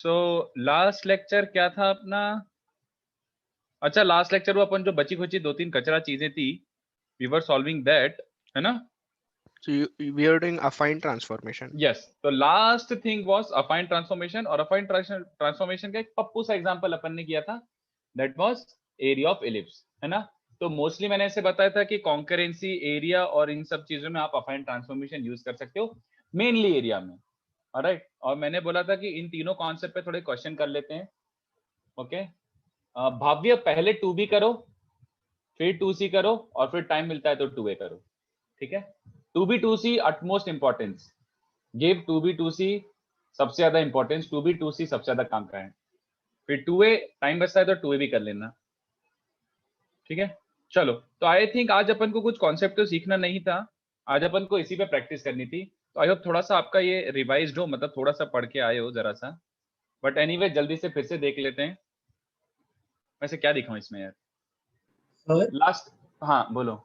So last lecture क्या था अपना? अच्छा, लास्ट लेक्चर वो अपन जो बची खुची 2-3 कचरा चीजें थी, वी वर सॉल्विंग दैट, है ना? So we are doing affine transformation. Yes, तो last thing was affine transformation, और अफाइन ट्रांसफॉर्मेशन का एक पप्पू सा एग्जांपल अपन ने किया था, that was area of ellipse, है ना? तो मोस्टली मैंने ऐसे बताया था कि कॉन्करेंसी, एरिया और इन सब चीजों में आप अफाइन ट्रांसफॉर्मेशन यूज कर सकते हो, मेनली एरिया में। ऑलराइट, और मैंने बोला था कि इन तीनों कॉन्सेप्ट पे थोड़े क्वेश्चन कर लेते हैं। ओके, भाव्य पहले 2b करो, फिर 2c करो, और फिर टाइम मिलता है तो 2a करो, ठीक है? 2b 2c utmost importance, give 2b 2c सबसे ज्यादा इंपॉर्टेंस, 2b 2c सबसे ज्यादा काम का है, फिर 2a टाइम बचता है तो 2a भी कर लेना, ठीक है? चलो, तो आई थिंक आज अपन को कुछ कॉन्सेप्ट तो सीखना नहीं था, आज अपन को इसी पे प्रैक्टिस करनी थी। तो आई होप थोड़ा सा आपका ये रिवाइज्ड हो, मतलब थोड़ा सा पढ़ के आए हो जरा सा, बट एनीवे जल्दी से फिर से देख लेते हैं। वैसे क्या दिखाऊं इसमें यार? Sir, लास्ट, हाँ बोलो।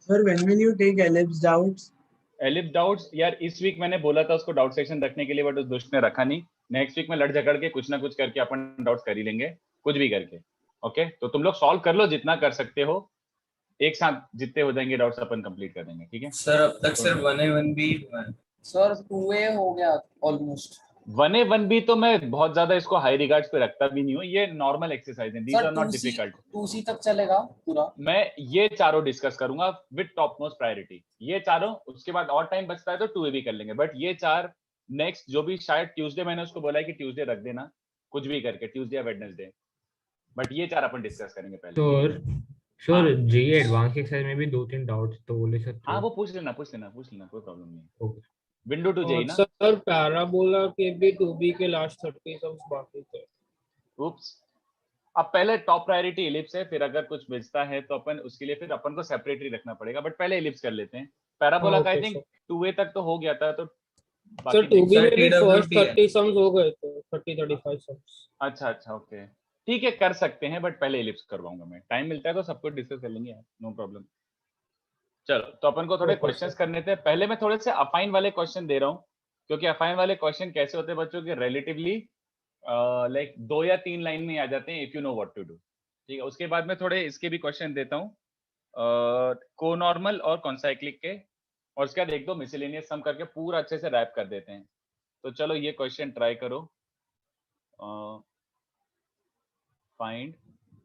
sir, when will you take ellipse doubts? Ellipse doubts यार, इस वीक मैंने बोला था उसको डाउट सेक्शन रखने के लिए, बट उस दोस्त ने रखा नहीं। नेक्स्ट वीक में लड़ झगड़ के कुछ ना कुछ करके अपन डाउट्स कर ही लेंगे, कुछ भी करके। ओके, तो तुम लोग सॉल्व कर लो जितना कर सकते हो, एक साथ जितने हो जाएंगे डाउट्स अपन कंप्लीट कर देंगे, ठीक है? सर अब तक सिर्फ 1A 1B सर 2A हो गया ऑलमोस्ट। 1A 1B तो मैं बहुत ज्यादा इसको हाई रिगार्ड्स पे रखता भी नहीं हूँ, ये नॉर्मल एक्सरसाइज है, these sir are not 2C difficult. 2C तक चलेगा पूरा? मैं ये चारों डिस्कस करूंगा विद टॉप मोस्ट प्रायोरिटी, ये चारों, उसके बाद और टाइम बचता है तो 2A भी कर लेंगे, बट ये चार नेक्स्ट जो भी, शायद ट्यूसडे मैंने उसको बोला है कि ट्यूसडे रख देना, कुछ भी करके ट्यूसडे या वेडनेसडे, बट ये चार अपन डिस्कस करेंगे पहले। सर जी एडवांस एक्सरसाइज में भी 2-3 डाउट्स तो बोले सकते हाँ हो। वो पूछ लेना, कोई प्रॉब्लम नहीं है। ओके। विंडो टू जेई ना? सर पैराबोला के भी 2B के लास्ट 30 सम्स बाकी थे। उप्स, अब पहले टॉप प्रायोरिटी एलिप्स है, फिर अगर कुछ बचता है तो अपन उसके लिए फिर अपन को सेपरेटली रखना पड़ेगा, बट पहले एलिप्स कर लेते हैं। पैराबोला का आई थिंक 2A तक तो हो गया था, तो सर 2B में भी फर्स्ट TWT है। 30 सम्स हो गए थे, 30-35 सम्स। अच्छा ओके, ठीक है कर सकते हैं, बट पहले एलिप्स करवाऊंगा मैं, टाइम मिलता है तो सब कुछ डिस्कस कर लेंगे, नो प्रॉब्लम। चलो, तो अपन को थोड़े क्वेश्चंस करने थे। पहले मैं थोड़े से अफाइन वाले क्वेश्चन दे रहा हूँ, क्योंकि अफाइन वाले क्वेश्चन कैसे होते हैं बच्चों के, रिलेटिवली लाइक 2 या 3 लाइन में आ जाते हैं, if you know what to do, ठीक है? उसके बाद में थोड़े इसके भी क्वेश्चन देता हूँ, कोनॉर्मल और कॉन्साइक्लिक के, और उसके बाद एक दो मिसलेनियस सम करके पूरा अच्छे से रैप कर देते हैं। तो चलो ये क्वेश्चन ट्राई करो, फाइंड,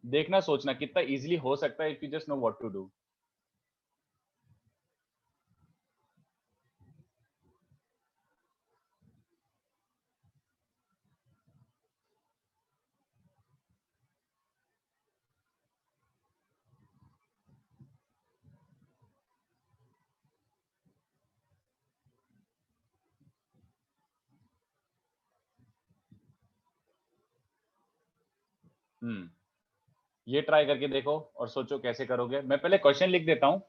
देखना सोचना कितना इजीली हो सकता है, if you just know what to do. ये ट्राई करके देखो और सोचो कैसे करोगे। मैं पहले क्वेश्चन लिख देता हूँ,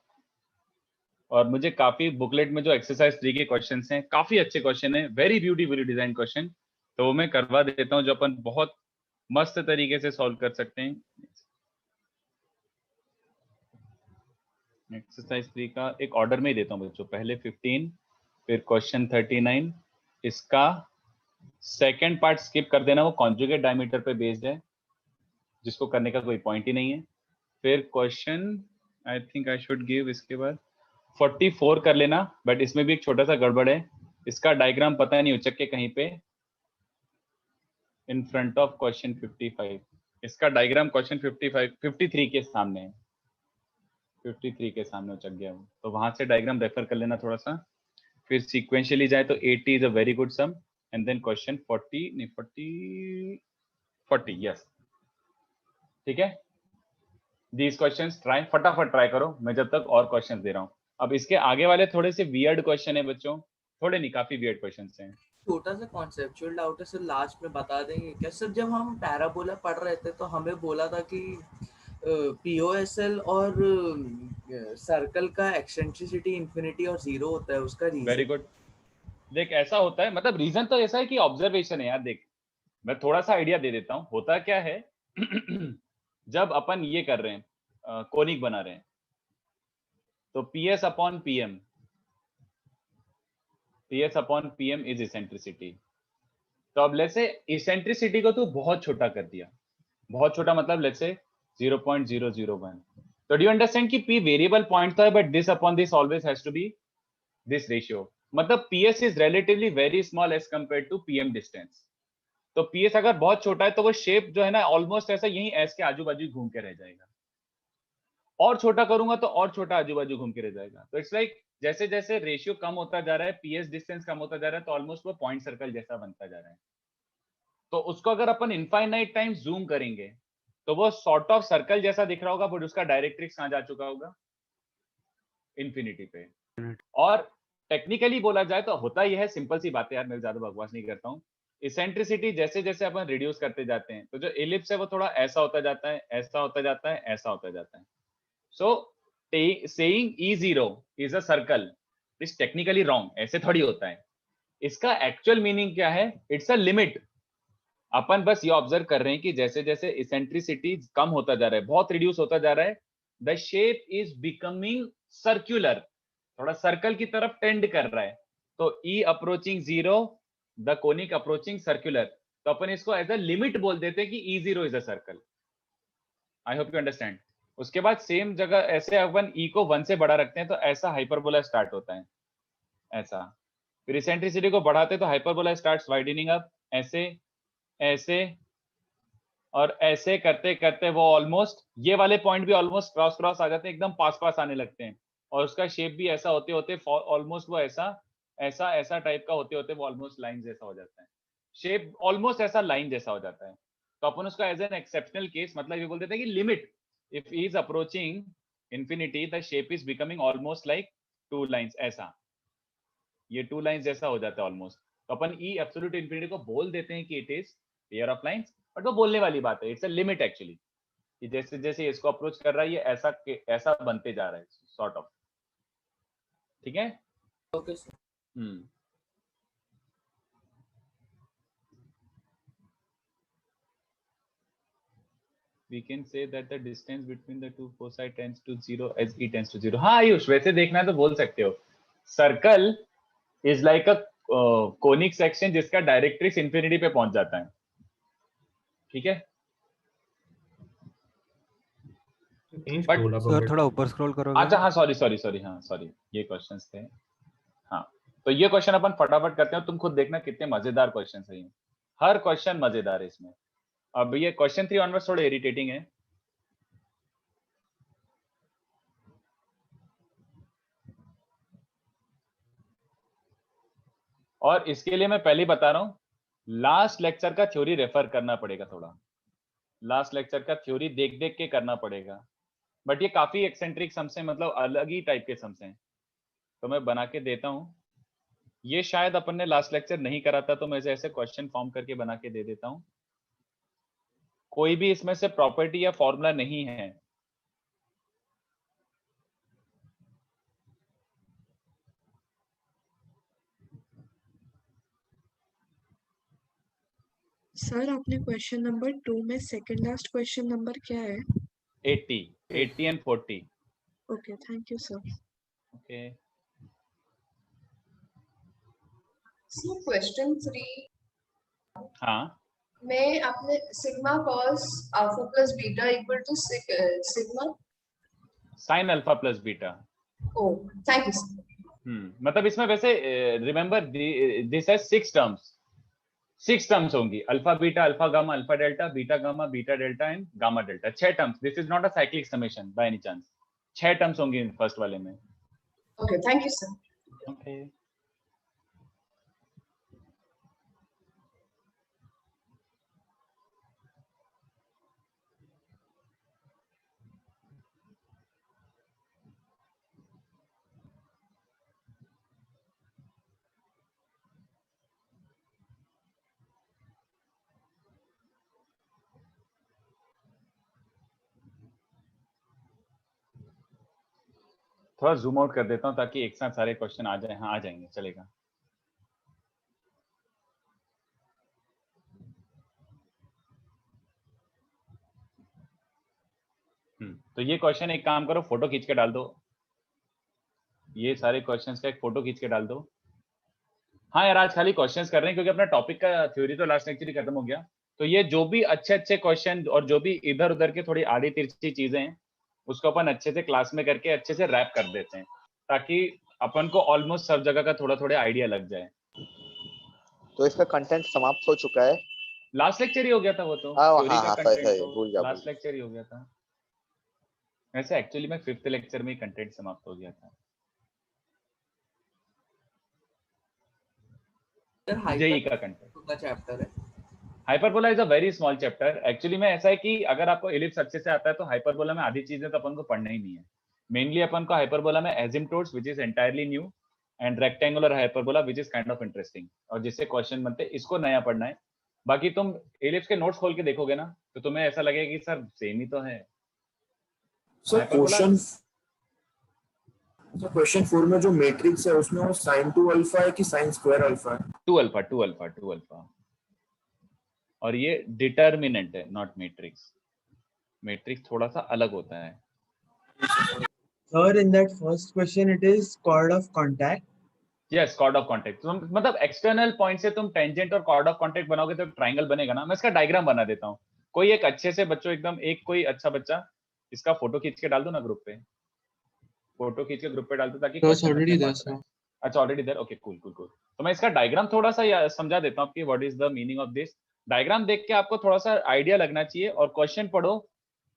और मुझे काफी बुकलेट में जो एक्सरसाइज 3 के क्वेश्चंस हैं, काफी अच्छे क्वेश्चन हैं, वेरी ब्यूटीफुली डिजाइन क्वेश्चन, तो वो मैं करवा देता हूँ, जो अपन बहुत मस्त तरीके से सॉल्व कर सकते हैं। एक्सरसाइज 3 का एक ऑर्डर में ही देता हूँ बच्चों, पहले 15, फिर क्वेश्चन 39, इसका सेकेंड पार्ट स्किप कर देना, वो कॉन्जुगेट डायमीटर पे बेस्ड है, जिसको करने का कोई पॉइंट ही नहीं है। फिर question I think I should give, इसके बाद 44 कर लेना, बट इसमें भी एक छोटा सा गड़बड़ है, इसका डायग्राम पता नहीं उचक के कहीं पे इन फ्रंट ऑफ क्वेश्चन 55, इसका डायग्राम क्वेश्चन 53 के सामने है, 53 के सामने उचक गया वो, तो वहां से डायग्राम रेफर कर लेना थोड़ा सा। फिर सीक्वेंशियली जाए तो 80 is a very good sum, and then question 40 yes, ठीक है? दीज क्वेश्चंस ट्राई, फटाफट ट्राई करो, मैं जब तक और क्वेश्चंस दे रहा हूँ। अब इसके आगे वाले थोड़े से वियर्ड क्वेश्चन है बच्चों, थोड़े नहीं, काफी वियर्ड क्वेश्चंस हैं। छोटा सा कॉन्सेप्चुअल डाउट है सर, लास्ट में बता देंगे क्या सर? जब हम पैराबोला पढ़ रहे थे तो हमें बोला था कि POSL और सर्कल का एक्सेंट्रिसिटी इंफिनिटी और 0 होता है, उसका रीजन? वेरी गुड, देख ऐसा होता है, मतलब रीजन तो ऐसा है कि ऑब्जर्वेशन है यार। देख मैं थोड़ा सा आइडिया दे देता हूँ, होता क्या है जब अपन ये कर रहे हैं, कोनिक बना रहे हैं, तो PS upon PM is eccentricity, तो अब लेट्स से इसेंट्रिसिटी को तू बहुत छोटा कर दिया, बहुत छोटा मतलब लेट्स से 0.001, तो डू यू अंडरस्टैंड कि p वेरिएबल पॉइंट था but this upon this always has to be this ratio, मतलब ps is relatively very small as compared to pm distance. तो ps अगर बहुत छोटा है तो वो शेप जो है ना ऑलमोस्ट ऐसा यही s के आजू बाजू घूम के रह जाएगा, और छोटा करूंगा तो और छोटा आजू बाजू घूम के रह जाएगा। तो इट्स लाइक जैसे जैसे रेशियो कम होता जा रहा है, ps डिस्टेंस कम होता जा रहा है, तो ऑलमोस्ट वो पॉइंट सर्कल जैसा बनता जा रहा है। तो उसको अगर अपन इनफाइनाइट टाइम जूम करेंगे तो वो सॉर्ट ऑफ सर्कल जैसा दिख रहा होगा, बट उसका डायरेक्ट्रिक्स कहां जा चुका होगा, इंफिनिटी पे। और टेक्निकली बोला जाए तो होता यह है, सिंपल सी बात है यार, मैं ज्यादा बकवास नहीं करता हूँ, इसेंट्रिसिटी जैसे जैसे अपन रिड्यूस करते जाते हैं तो जो एलिप्स है वो थोड़ा ऐसा होता जाता है, ऐसा होता जाता है, ऐसा होता जाता है। So saying E0 is a circle is technically wrong, ऐसे थोड़ी होता है। इसका एक्चुअल मीनिंग क्या है, इट्स अ लिमिट। अपन बस ये ऑब्जर्व कर रहे हैं कि जैसे जैसे इसेंट्रिसिटी कम होता जा रहा है, बहुत रिड्यूस होता जा रहा है, the shape is becoming circular, थोड़ा सर्कल की तरफ टेंड कर रहा है। तो E approaching 0, the conic approaching circular, तो अपन इसको एज अ लिमिट बोल देते हैं कि E0 is a circle. I hope you understand. उसके बाद सेम जगह ऐसे अपन E को 1 से बड़ा रखते हैं तो ऐसा हाइपरबोला स्टार्ट होता है, ऐसा। फिर इसेंट्रिसिटी को बढ़ाते तो हाइपरबोला स्टार्ट्स वाइडनिंग अप, ऐसे ऐसे और ऐसे करते करते वो ऑलमोस्ट ये वाले पॉइंट भी ऑलमोस्ट क्रॉस क्रॉस आ जाते हैं, एकदम पास पास आने लगते हैं, और उसका शेप भी ऐसा होते होते ऑलमोस्ट वो ऐसा ऐसा ऐसा टाइप का होते होते वो ऑलमोस्ट लाइन जैसा हो जाता है, शेप ऑलमोस्ट ऐसा लाइन जैसा हो जाता है। तो अपन उसका एज एन एक्सेप्शनल केस मतलब ये बोल देते हैं कि limit if he is approaching infinity the shape is becoming almost like two lines, ऐसा ये टू लाइंस जैसा हो जाता है ऑलमोस्ट। तो अपन ई एब्सोल्यूट इंफिनिटी को बोल देते हैं कि it is pair of lines, but वो बोलने वाली बात है, इट्स अ लिमिट एक्चुअली, कि जैसे जैसे इसको अप्रोच कर रहा है ये ऐसा ऐसा बनते जा रहा है सॉर्ट ऑफ, ठीक है। Okay sir. We can say that the distance between the two foci tends to 0 as E tends to 0। हाँ आयुष, वैसे देखना है तो बोल सकते हो, circle is like a conic section जिसका डायरेक्ट्रिक्स इंफिनिटी पे पहुंच जाता है, ठीक है। बट सर थोड़ा ऊपर स्क्रॉल करोगे? अच्छा हाँ सॉरी हाँ सॉरी, ये क्वेश्चंस थे। हाँ तो ये क्वेश्चन अपन फटाफट करते हैं, तुम खुद देखना कितने मजेदार क्वेश्चन है ये, हर क्वेश्चन मजेदार है इसमें। अब ये क्वेश्चन 3 ऑनवर्ड्स थोड़े इरिटेटिंग है। और इसके लिए मैं पहले ही बता रहा हूं, लास्ट लेक्चर का थ्योरी रेफर करना पड़ेगा, थोड़ा लास्ट लेक्चर का थ्योरी देख देख के करना पड़ेगा। बट ये काफी एक्सेंट्रिक सम्स हैं, मतलब अलग ही टाइप के सम्स हैं, तो मैं बना के देता हूं। ये शायद अपन ने लास्ट लेक्चर नहीं करा था, तो मैं ऐसे क्वेश्चन फॉर्म करके बना के दे देता हूं। कोई भी इसमें से प्रॉपर्टी या फॉर्मूला नहीं है। सर आपने क्वेश्चन नंबर 2 में सेकंड लास्ट क्वेश्चन नंबर क्या है? 80 and 40। Okay thank you sir. Okay sir question 3 हाँ में आपने sigma cos alpha plus beta equal to sigma sine alpha plus beta. Oh thank you sir. मतलब इसमें वैसे रिमेंबर दिस हैज 6 टर्म्स होंगी, alpha beta alpha gamma alpha delta beta gamma beta delta and gamma delta, 6 terms. This is not a cyclic summation by any chance, 6 terms होंगी first वाले में। Okay thank you sir. Okay थोड़ा zoom out कर देता हूं ताकि एक साथ सारे क्वेश्चन आ जाए। हाँ आ जाएंगे, चलेगा। तो ये क्वेश्चन एक काम करो, फोटो खींच के डाल दो, ये सारे क्वेश्चंस का एक फोटो खींच के डाल दो। हाँ यार, आज खाली क्वेश्चंस कर रहे हैं क्योंकि अपना टॉपिक का थ्योरी तो लास्ट लेक्चर ही खत्म हो गया। तो ये जो भी अच्छे अच्छे क्वेश्चन और जो भी इधर उधर के थोड़ी आड़ी तिरछी चीजें हैं उसको अपन अच्छे से क्लास में करके अच्छे से रैप कर देते हैं, ताकि अपन को ऑलमोस्ट सब जगह का थोड़ा थोड़ा आइडिया लग जाए। तो इसका कंटेंट समाप्त हो चुका है। लास्ट लेक्चर ही हो गया था वो तो, हाँ, थ्योरी का सही कंटेंट भूल तो गया लास्ट लेक्चर ही हो गया था। वैसे एक्चुअली में 5th लेक्चर में ही कंटेंट समाप्त हो गया था। जेई का कंटेंट का चैप्टर है। Hyperbola is a very small chapter. Actually में ऐसा है कि अगर आपको इलिप्स अच्छे से आता है तो हाइपरबोला में आधी चीजें तो अपन को पढ़ना ही नहीं है। मेनली अपन को हाइपरबोला में asymptotes which is entirely new and rectangular hyperbola which is kind of interesting, और जिससे क्वेश्चन बनते हैं इसको नया पढ़ना है। बाकी तुम इलिप्स के नोट्स खोल के देखोगे ना तो तुम्हें ऐसा लगेगा कि सर सेम ही तो है। सर क्वेश्चन 4 में जो मैट्रिक्स है उसमें वो sin 2 अल्फा है कि sin स्क्वायर अल्फा है? 2 अल्फा और ये डिटर्मिनेंट है, नॉट मैट्रिक्स। मैट्रिक्स थोड़ा सा अलग होता है। Sir, in that first question, it is chord of contact. Yes, chord of contact. तुम मतलब एक्सटर्नल पॉइंट से तुम टेंजेंट और कॉर्ड ऑफ कॉन्टेक्ट बनाओगे तो ट्रायंगल बनेगा ना। मैं इसका डायग्राम बना देता हूँ। कोई एक अच्छे से बच्चों एकदम एक कोई अच्छा बच्चा इसका फोटो खींच के डाल दो ना ग्रुप पे, फोटो खींच के ग्रुप पे डाल दो ताकि ऑलरेडी देयर सर। अच्छा ऑलरेडी देयर, ओके कूल। तो मैं इसका डायग्राम थोड़ा सा समझा देता हूँ कि what is the meaning of this. Diagram देख के आपको थोड़ा सा आइडिया लगना चाहिए और क्वेश्चन पढ़ो।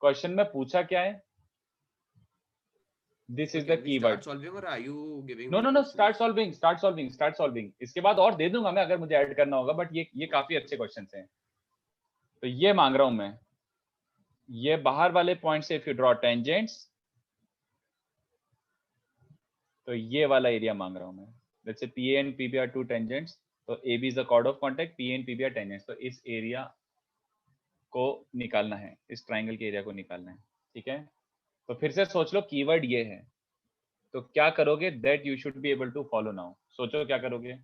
क्वेश्चन में पूछा क्या है, this is the keyword. No, start solving. इसके बाद और दे दूंगा मैं अगर मुझे ऐड करना होगा, बट ये काफी अच्छे क्वेश्चंस हैं। तो ये मांग रहा हूं मैं, ये बाहर वाले पॉइंट से इफ यू ड्रॉ टेंजेंट्स, तो ये वाला एरिया मांग रहा हूं मैं। Let's say PA and PB are two tangents, तो AB is the chord of contact, PA and PB are tangents. तो इस एरिया को निकालना है, इस ट्राइंगल के एरिया को निकालना है, ठीक है। तो फिर से सोच लो, कीवर्ड ये है, तो क्या करोगे, that you should be able to follow now. सोचो क्या करोगे।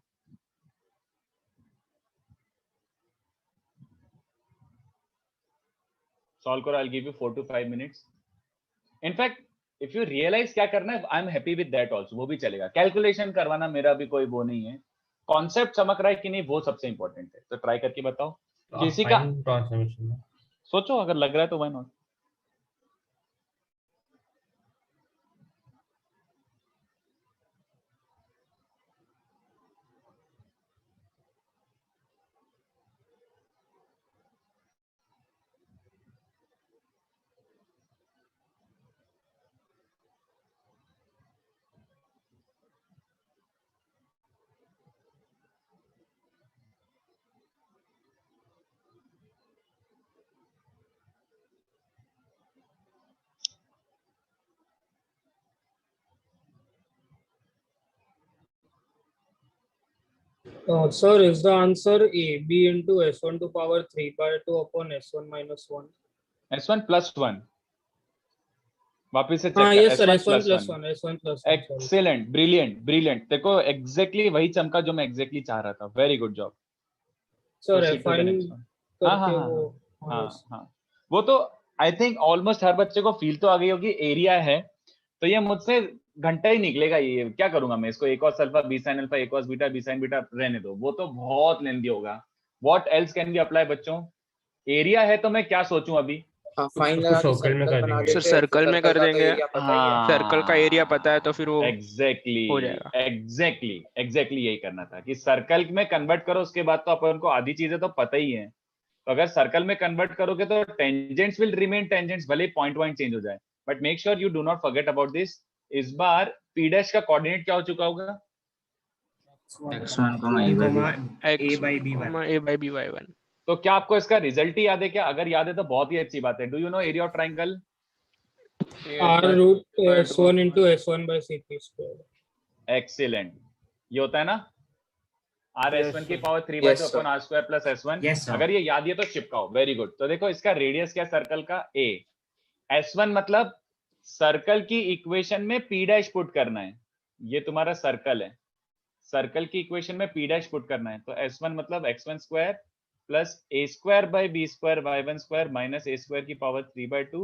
सॉल्व करो, I will give you 4 to 5 minutes. In fact if you realise क्या करना है, I am happy with that also, वो भी चलेगा। कैलकुलेशन करवाना मेरा भी कोई वो नहीं है, कॉन्सेप्ट चमक रहा है कि नहीं वो सबसे इंपॉर्टेंट है। तो ट्राई करके बताओ किसी का, सोचो अगर लग रहा है तो why not. Sir, is the answer A, B into S1 to power 3 by 2 upon S1 minus 1? S1 plus 1 वापिस से चेक हाँ, कर। yes sir, S1 S1 plus plus 1, S1 plus 1. Excellent, brilliant. देखो एग्जैक्टली वही चमका जो मैं एग्जैक्टली चाह रहा था। Very good job Sir, Proceed to the find next one. करके हाँ, वो हाँ, वो तो आई थिंक ऑलमोस्ट हर बच्चे को फील तो आ गई होगी। एरिया है तो ये मुझसे घंटा ही निकलेगा। ये क्या करूंगा मैं इसको, एक और अल्फा बी साइन अल्फा, एक और बीटा बी साइन बीटा, रहने दो, वो तो बहुत लेंदी होगा। What else can be apply बच्चों। एरिया है तो मैं क्या सोचूं अभी, फाइन लगा के सर्कल में कर देंगे। हाँ, सर्कल का एरिया पता है तो फिर वो एग्जैक्टली हो जाएगा। एग्जैक्टली यही करना था कि सर्कल में कन्वर्ट करो, उसके बाद तो अपन को आधी चीजें तो पता ही है। तो अगर सर्कल में कन्वर्ट करोगे तो टेंजेंट्स विल रिमेन टेंजेंट्स, भले पॉइंट चेंज हो जाए, but make sure you do not forget about this. इस बार P' का कोऑर्डिनेट क्या हो चुका होगा, x1, a by by1। तो क्या आपको इसका रिजल्ट ही याद है क्या? अगर याद है तो बहुत ही अच्छी बात है। Do you know area of triangle? R root S1 into S1 by CP square. Excellent, ये होता है ना R S1 की power 3 by 2 upon R square plus S1। अगर ये याद है तो चिपकाओ। Very good. तो देखो इसका रेडियस क्या सर्कल का, A। S1 मतलब सर्कल की इक्वेशन में P' पुट करना है। ये तुम्हारा सर्कल है, सर्कल की इक्वेशन में P' पुट करना है। तो S1 मतलब x1 square plus a square by b square y1 square minus a square की power 3 by 2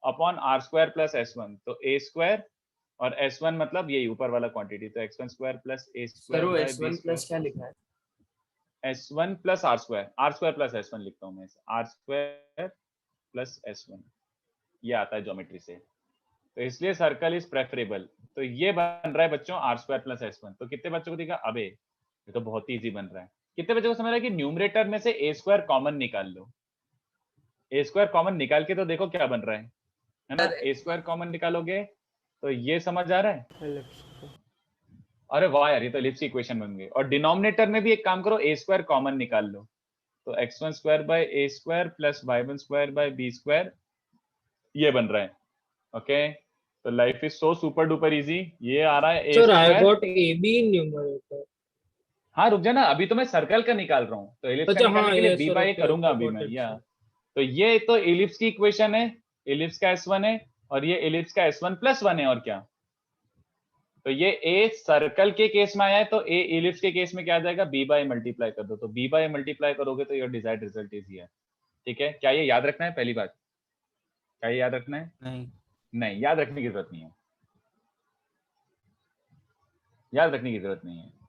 upon r square plus s1। तो a स्क्वायर और S1 मतलब यही ऊपर वाला क्वांटिटी, तो x1 square plus a sir वो स्क्वायर S1 प्लस क्या लिखा है? S1 plus r square plus S1 लिखता हूँ मैं, r स्क्वायर प्लस S1, ये आता है ज्योमेट्री से, तो इसलिए सर्कल इज प्रेफरेबल। तो ये बन रहा है बच्चों r स्क्वायर प्लस S1। तो कितने बच्चों को दिखा? अबे ये तो बहुत ही इजी बन रहा है। कितने बच्चों को समझ रहा है कि न्यूमरेटर में से a स्क्वायर कॉमन निकाल लो, a स्क्वायर कॉमन निकाल के तो देखो क्या बन रहा है ना? a स्क्वायर कॉमन निकालोगे तो ये समझ आ रहा है? अरे वाह यार, ये तो एलिप्स की इक्वेशन बन गई। और डिनोमिनेटर में भी एक काम करो, a स्क्वायर कॉमन निकाल लो, तो x1 square by a square plus y1 square by b square, ये बन रहा है। ओके, तो life is so super duper easy. ये आ रहा है a Sir, I square. got AB in numerator. हाँ रुक जा ना, अभी तो मैं सर्कल का निकाल रहा हूँ, तो एलिप्स का अच्छा, निकालने हाँ, के लिए yes, b sir, bye okay, करूंगा okay, अभी got मैं। it, या sir. तो ये तो एलिप्स की इक्वेशन है, एलिप्स का S1 है, और ये एलिप्स का S1 प्लस 1 है, और क्या? तो ये a सर्कल के केस में आया है, तो a एलिप्स के केस में क्या आ जाएगा? b बाय मल्टीप्लाई कर दो, तो b बाय मल्टीप्लाई करोगे तो your desired result is here. ठीक है, क्या ये याद रखना है? पहली बात, क्या ये याद रखना है? नहीं, याद रखने की जरूरत नहीं है, याद रखने की जरूरत नहीं है।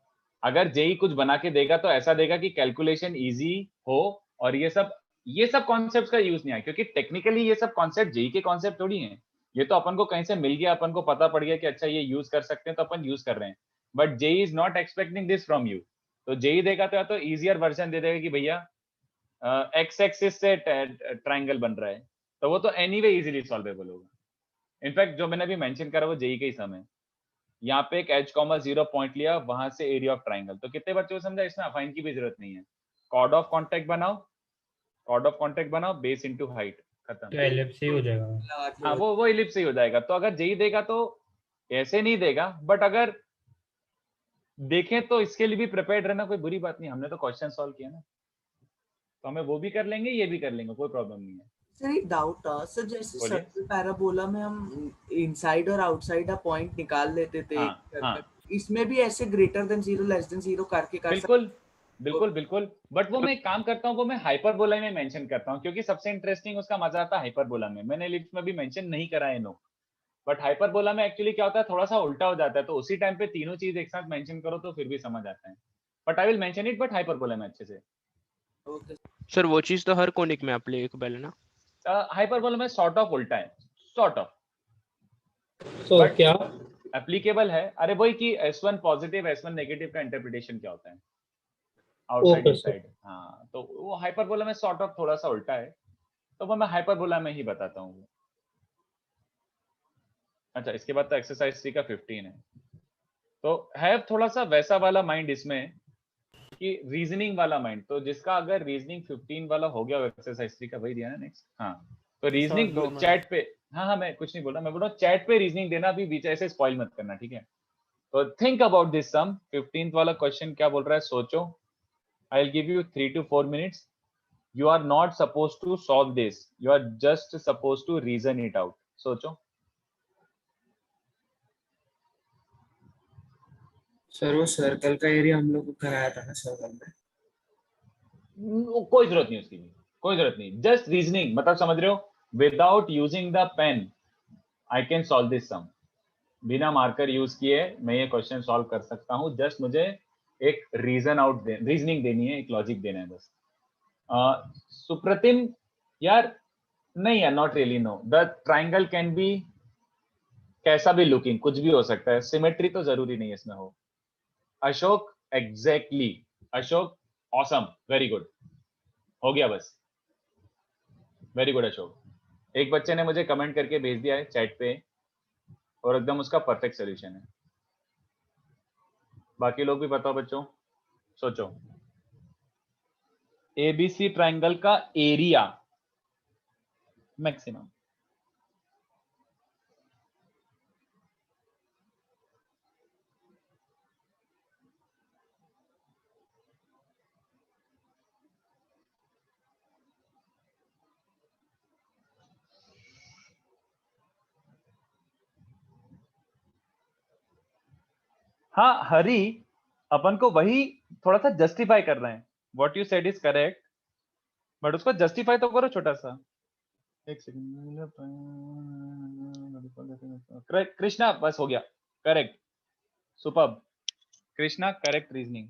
अगर जेई कुछ बना के देगा तो ऐसा देगा कि कैलकुलेशन इजी हो, और ये सब कॉन्सेप्ट्स का यूज नहीं है, क्योंकि टेक्निकली ये सब कॉन्सेप्ट जेई के कॉन्सेप्ट थोड़ी हैं। ये तो अपन को कहीं से मिल गया, अपन को पता पड़ गया कि अच्छा ये यूज कर सकते हैं, तो अपन यूज कर रहे हैं। But JEE is not expecting this from you. तो जेई देगा तो या तो इजियर वर्जन दे देगा कि भैया एक्स एक्सिस से ट्राइंगल बन रहा है, तो वो तो एनीवे इजीली सॉल्वेबल होगा। इनफैक्ट जो मैंने अभी मेंशन करा वो जेई का ही सम है। यहाँ पे एक h,0 पॉइंट लिया, वहां से एरिया ऑफ ट्राइंगल। तो कितने बच्चों को समझा? इसमें अफाइन की भी जरूरत नहीं है। कॉर्ड ऑफ कॉन्टैक्ट बनाओ, कॉर्ड ऑफ कॉन्टैक्ट बनाओ, बेस इनटू हाइट, खत्म। तो एलिप्स ही हो जाएगा। हाँ, वो एलिप्स ही हो जाएगा। तो अगर जेई देगा तो ऐसे नहीं देगा, बट अगर देखें तो इसके लिए भी प्रिपेयर्ड रहना कोई बुरी बात नहीं। हमने तो क्वेश्चन सॉल्व किया ना, तो हमें वो भी कर लेंगे, ये भी कर लेंगे, कोई प्रॉब्लम नहीं है। सर एक डाउट था सर, जैसे बोलिए। सर्कल पैराबोला में हम इनसाइड और आउटसाइड का पॉइंट निकाल लेते थे, हाँ। इसमें भी ऐसे ग्रेटर देन 0 लेस देन 0 करके कर बिल्कुल। बट वो मैं एक काम करता हूँ, वो मैं हाइपरबोला में मेंशन करता हूँ, क्योंकि सबसे इंटरेस्टिंग उसका मजा आता है हाइपरबोला में। मैंने एलिप्स में भी मेंशन नहीं करा है, नो। बट हाइपरबोला में एक्चुअली क्या होता है, थोड़ा सा उल्टा हो जाता है, तो उसी टाइम पे तीनों चीज एक साथ मेंशन करो तो फिर भी समझ आता है। But I will mention it, but hyperbola में अच्छे से। सर वो चीज तो हर कोनिक में एप्लीकेबल है ना? हाइपरबोला में सॉर्ट ऑफ उल्टा है, सॉर्ट ऑफ। So क्या? एप्लीकेबल है। अरे वही कि S1 पॉजिटिव S1 नेगेटिव का इंटरप्रिटेशन क्या होता है, आउटसाइड इनसाइड। हाँ, तो वो हाइपरबोला में सॉर्ट ऑफ थोड़ा सा उल्टा है, तो वो मैं हाइपरबोला में ही बताता हूँ। अच्छा, इसके बाद तो एक्सरसाइज 3 का 15 है। तो है थोड़ा सा वैसा वाला माइंड इसमें कि रीजनिंग वाला माइंड। तो जिसका अगर रीजनिंग 15 वाला हो गया एक्सरसाइज 3 का, वही दिया ना नेक्स्ट। हाँ, तो रीजनिंग चैट पे, हाँ मैं कुछ नहीं बोल रहा, मैं बोल रहा हूँ चैट पे रीजनिंग देना, भी बीच ऐसे स्पॉइल मत करना, ठीक है? तो think about this some. 15th वाला क्वेश्चन क्या बोल रहा है, सोचो। आई will give you 3 to 4 minutes. You are not supposed to solve this, you are just supposed to reason it out. सोचो। सर वो सर्कल का एरिया हम लोग को कराया था ना सर्कल में। कोई जरूरत नहीं उसकी भी, कोई जरूरत नहीं। जस्ट रीजनिंग, मतलब समझ रहे हो, without using the pen I can solve this sum. बिना मार्कर यूज किए मैं ये क्वेश्चन सॉल्व कर सकता हूँ। जस्ट मुझे एक रीजनिंग देनी है, एक लॉजिक देना है बस। सुप्रतिम यार, नहीं यार, not really, no. The triangle can be कैसा भी लुकिंग, कुछ भी हो सकता है, सिमेट्री तो जरूरी नहीं इसमें हो। Ashok, exactly Ashok, awesome, very good, हो गया बस, वेरी गुड अशोक। एक बच्चे ने मुझे कमेंट करके भेज दिया है चैट पे, और एकदम उसका परफेक्ट सोल्यूशन है। बाकी लोग भी बताओ बच्चों, सोचो। एबीसी ट्राइंगल का एरिया मैक्सिमम, हाँ हरी, अपन को वही थोड़ा सा जस्टिफाई कर रहे हैं। What you said is correct, but उसको जस्टिफाई तो करो छोटा सा। एक सेकंड, कृष्णा बस हो गया, correct, superb Krishna, correct reasoning,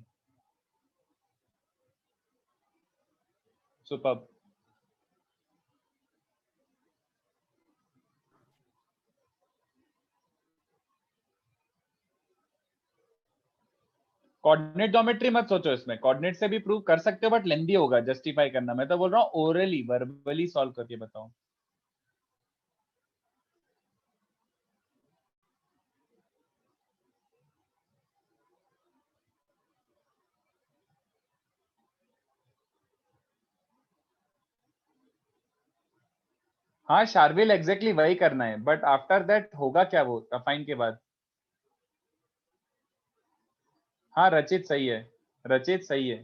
superb. Coordinate geometry मत सोचो, इसमें कोऑर्डिनेट से भी प्रूव कर सकते हो बट लेंदी होगा जस्टिफाई करना। मैं तो बोल रहा हूँ ओरली वर्बली सॉल्व करके बताओ। हाँ शार्विल, एग्जैक्टली वही करना है, बट आफ्टर दैट होगा क्या वो अफाइन के बाद? हाँ रचित सही है, रचित सही है।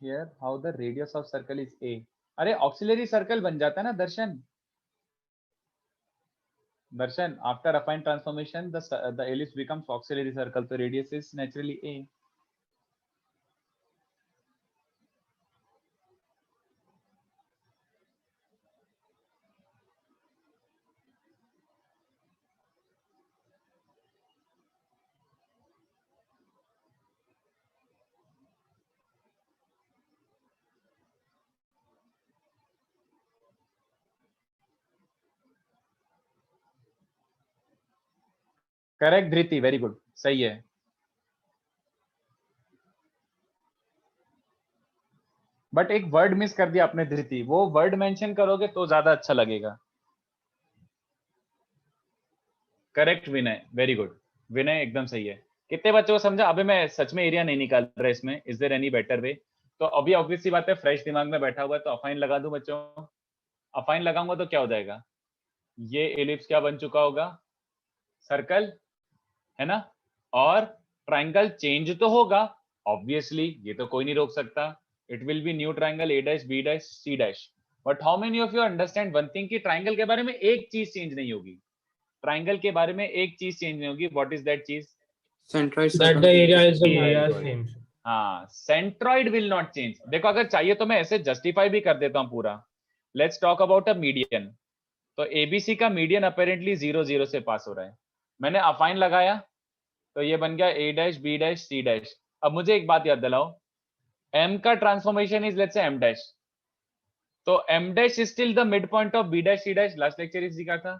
Here how the radius of circle is a, अरे ऑक्सिलरी सर्कल बन जाता है ना Darshan. Darshan after affine transformation the ellipse becomes auxiliary circle, so radius is naturally a। Correct Dhriti, very good, सही है। बट एक वर्ड मिस कर दिया आपने धृति, वो वर्ड मेंशन करोगे तो ज्यादा अच्छा लगेगा। करेक्ट विनय, वेरी गुड विनय, एकदम सही है। कितने बच्चों को समझा? अभी मैं सच में एरिया नहीं निकाल रहा इसमें, is there any better way? तो अभी ऑब्वियस सी बात है, फ्रेश दिमाग में बैठा हुआ है तो अफाइन लगा दूं बच्चों। अफाइन लगाऊंगा तो क्या हो जाएगा? ये एलिप्स क्या बन चुका होगा? सर्कल, है ना? और ट्राइंगल चेंज तो होगा ऑब्वियसली, ये तो कोई नहीं रोक सकता। It will be new triangle a dash b dash c dash. But how many of you understand one thing कि ट्राइंगल के बारे में एक चीज चेंज नहीं होगी। ट्राइंगल के बारे में एक चीज चेंज नहीं होगी। व्हाट इज दैट चीज? Centroid That the area is the same. हाँ, सेंट्रॉइड विल नॉट चेंज। देखो अगर चाहिए तो मैं ऐसे जस्टिफाई भी कर देता हूँ पूरा। Let's talk about a median. तो एबीसी का मीडियन अपेरेंटली 0 0 से पास हो रहा है। मैंने अफाइन लगाया तो ये बन गया a dash b dash c dash. अब मुझे एक बात याद दिलाओ, m का transformation is let's say m dash, तो m dash is still the mid point of b dash c dash, last lecture इसी का था।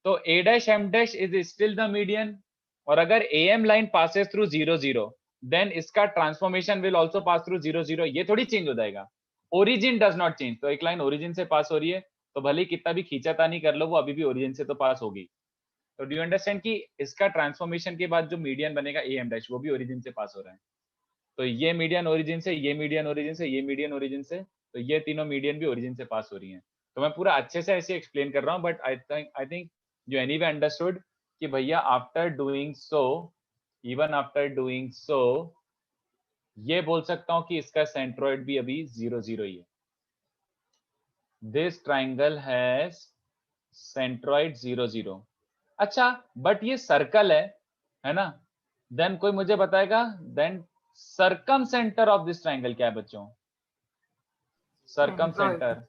तो a dash m dash is still the median, और अगर am line passes through 0 0 then इसका transformation will also pass through 0 0। ये थोड़ी change हो जाएगा, ओरिजिन डज नॉट चेंज। तो एक लाइन ओरिजिन से पास हो रही है तो भले ही कितना भी खींचातानी कर लो वो अभी भी ओरिजिन से तो पास होगी। तो डू यू अंडरस्टैंड कि इसका ट्रांसफॉर्मेशन के बाद जो मीडियन बनेगा am डैश वो भी ओरिजिन से पास हो रहा है। तो ये मीडियन ओरिजिन से, ये मीडियन ओरिजिन से, ये मीडियन ओरिजिन से, तो ये तीनों मीडियन भी ओरिजिन से पास हो रही हैं। तो मैं पूरा अच्छे से ऐसे एक्सप्लेन कर रहा हूँ, but I think you anyway understood कि भैया after doing so, even after doing so, ये बोल सकता हूँ कि इसका सेंट्रॉइड भी अभी 0 0 ही है। This triangle has centroid 0 0। अच्छा बट ये सर्कल है ना? देन कोई मुझे बताएगा then circumcentre of this triangle क्या है बच्चों? Circumcentre,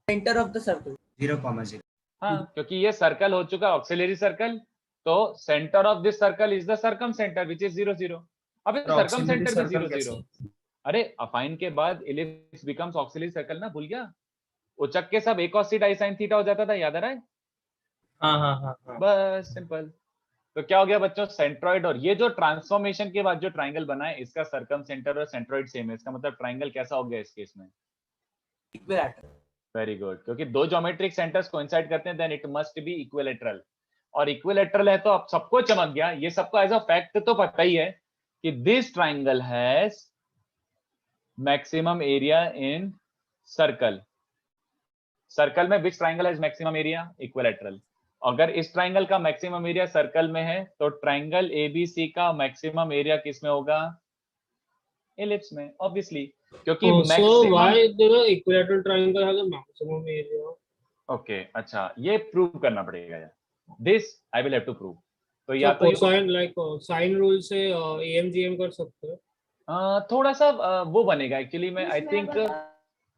centre of the circle 0,0। हाँ, क्योंकि ये सर्कल हो चुका ऑक्सिलरी सर्कल, तो centre of this circle is the circumcentre which is 0 0। अबे सर्कम सेंटर भी 0 0। अरे अफाइन के बाद इलिप्स बिकम्स ऑक्सिलरी सर्कल ना, भूल गया? उचक के सब एक cos थीटा sin थीटा हो जाता था, याद आ रहा है? हाँ। बस सिंपल। तो क्या हो गया बच्चों? सेंट्रॉइड, और ये जो ट्रांसफॉर्मेशन के बाद जो ट्राइंगल बना है इसका सर्कम सेंटर और सेंट्रॉइड सेम है। इसका मतलब ट्राइंगल कैसा हो गया इस केस में? वेरी गुड, क्योंकि दो ज्योमेट्रिक सेंटर्स कोइंसाइड करते हैं then it must be equilateral, और इक्विलैटरल है तो अब सबको चमक गया। ये सबको एज अ फैक्ट तो पता ही है कि this triangle has maximum area in circle. Circle में which triangle has maximum area? Equilateral. अगर इस ट्राइंगल का मैक्सिमम एरिया सर्कल में है तो ट्राइंगल एबीसी का मैक्सिमम एरिया किस में होगा? एलिप्स में, ऑब्वियसली, क्योंकि so why the equilateral triangle has a maximum area? Okay अच्छा, ये प्रूव करना पड़ेगा यार। This I will have to prove. तो या तो कोसाइन लाइक साइन रूल से amgm कर सकते हैं। थोड़ा सा वो बनेगा एक्चुअली में, I think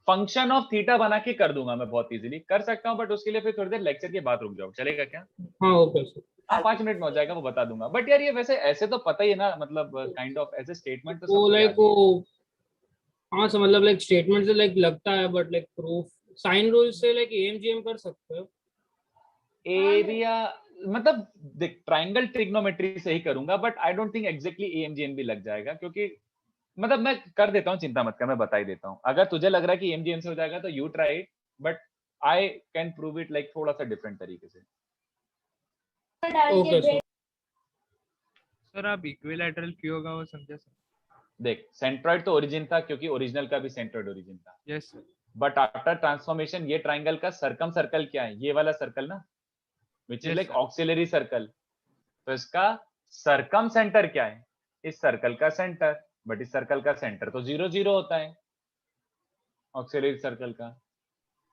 function of theta बना के कर दूंगा मैं, बहुत इजीली कर सकता हूँ, बट उसके लिए फिर थोड़ी देर लेक्चर के बाद रुक जाओ, चलेगा क्या? हाँ ओके सर। हाँ 5 मिनट में हो जाएगा, वो बता दूंगा। बट यार ये वैसे ऐसे तो पता ही है ना, मतलब काइंड ऑफ ऐसे स्टेटमेंट तो वो सबको लाइक याद ही है। वो हाँ सर, मतलब लाइक स्टेटमेंट से लाइक लगता है, but like proof sine rule से लाइक एएमजीएम कर सकते हो। एरिया मतलब देख, ट्रायंगल ट्रिग्नोमेट्री से ही करूंगा, but I don't think exactly AMGM भी लग जाएगा, क्योंकि मतलब मैं कर देता हूँ, चिंता मत कर, मैं बता ही देता हूँ। अगर तुझे लग रहा है कि एएमजीएम से हो जाएगा तो you try it, but I can prove it like थोड़ा सा डिफरेंट तरीके से। Okay sir. सर आप इक्विलैटरल क्यों होगा वो समझा सर? देख, सेंट्रॉइड तो ओरिजिन था, क्योंकि ओरिजिनल का भी सेंट्रॉइड ओरिजिन था। Yes sir. But after transformation ये ट्राइंगल का सरकम सर्कल क्या है? ये वाला सर्कल ना, which is like auxiliary circle. तो इसका सरकम सेंटर क्या है? इस सर्कल का सेंटर। बट इस सर्कल का सेंटर तो 0 0 होता है ऑक्सिलरी सर्कल का।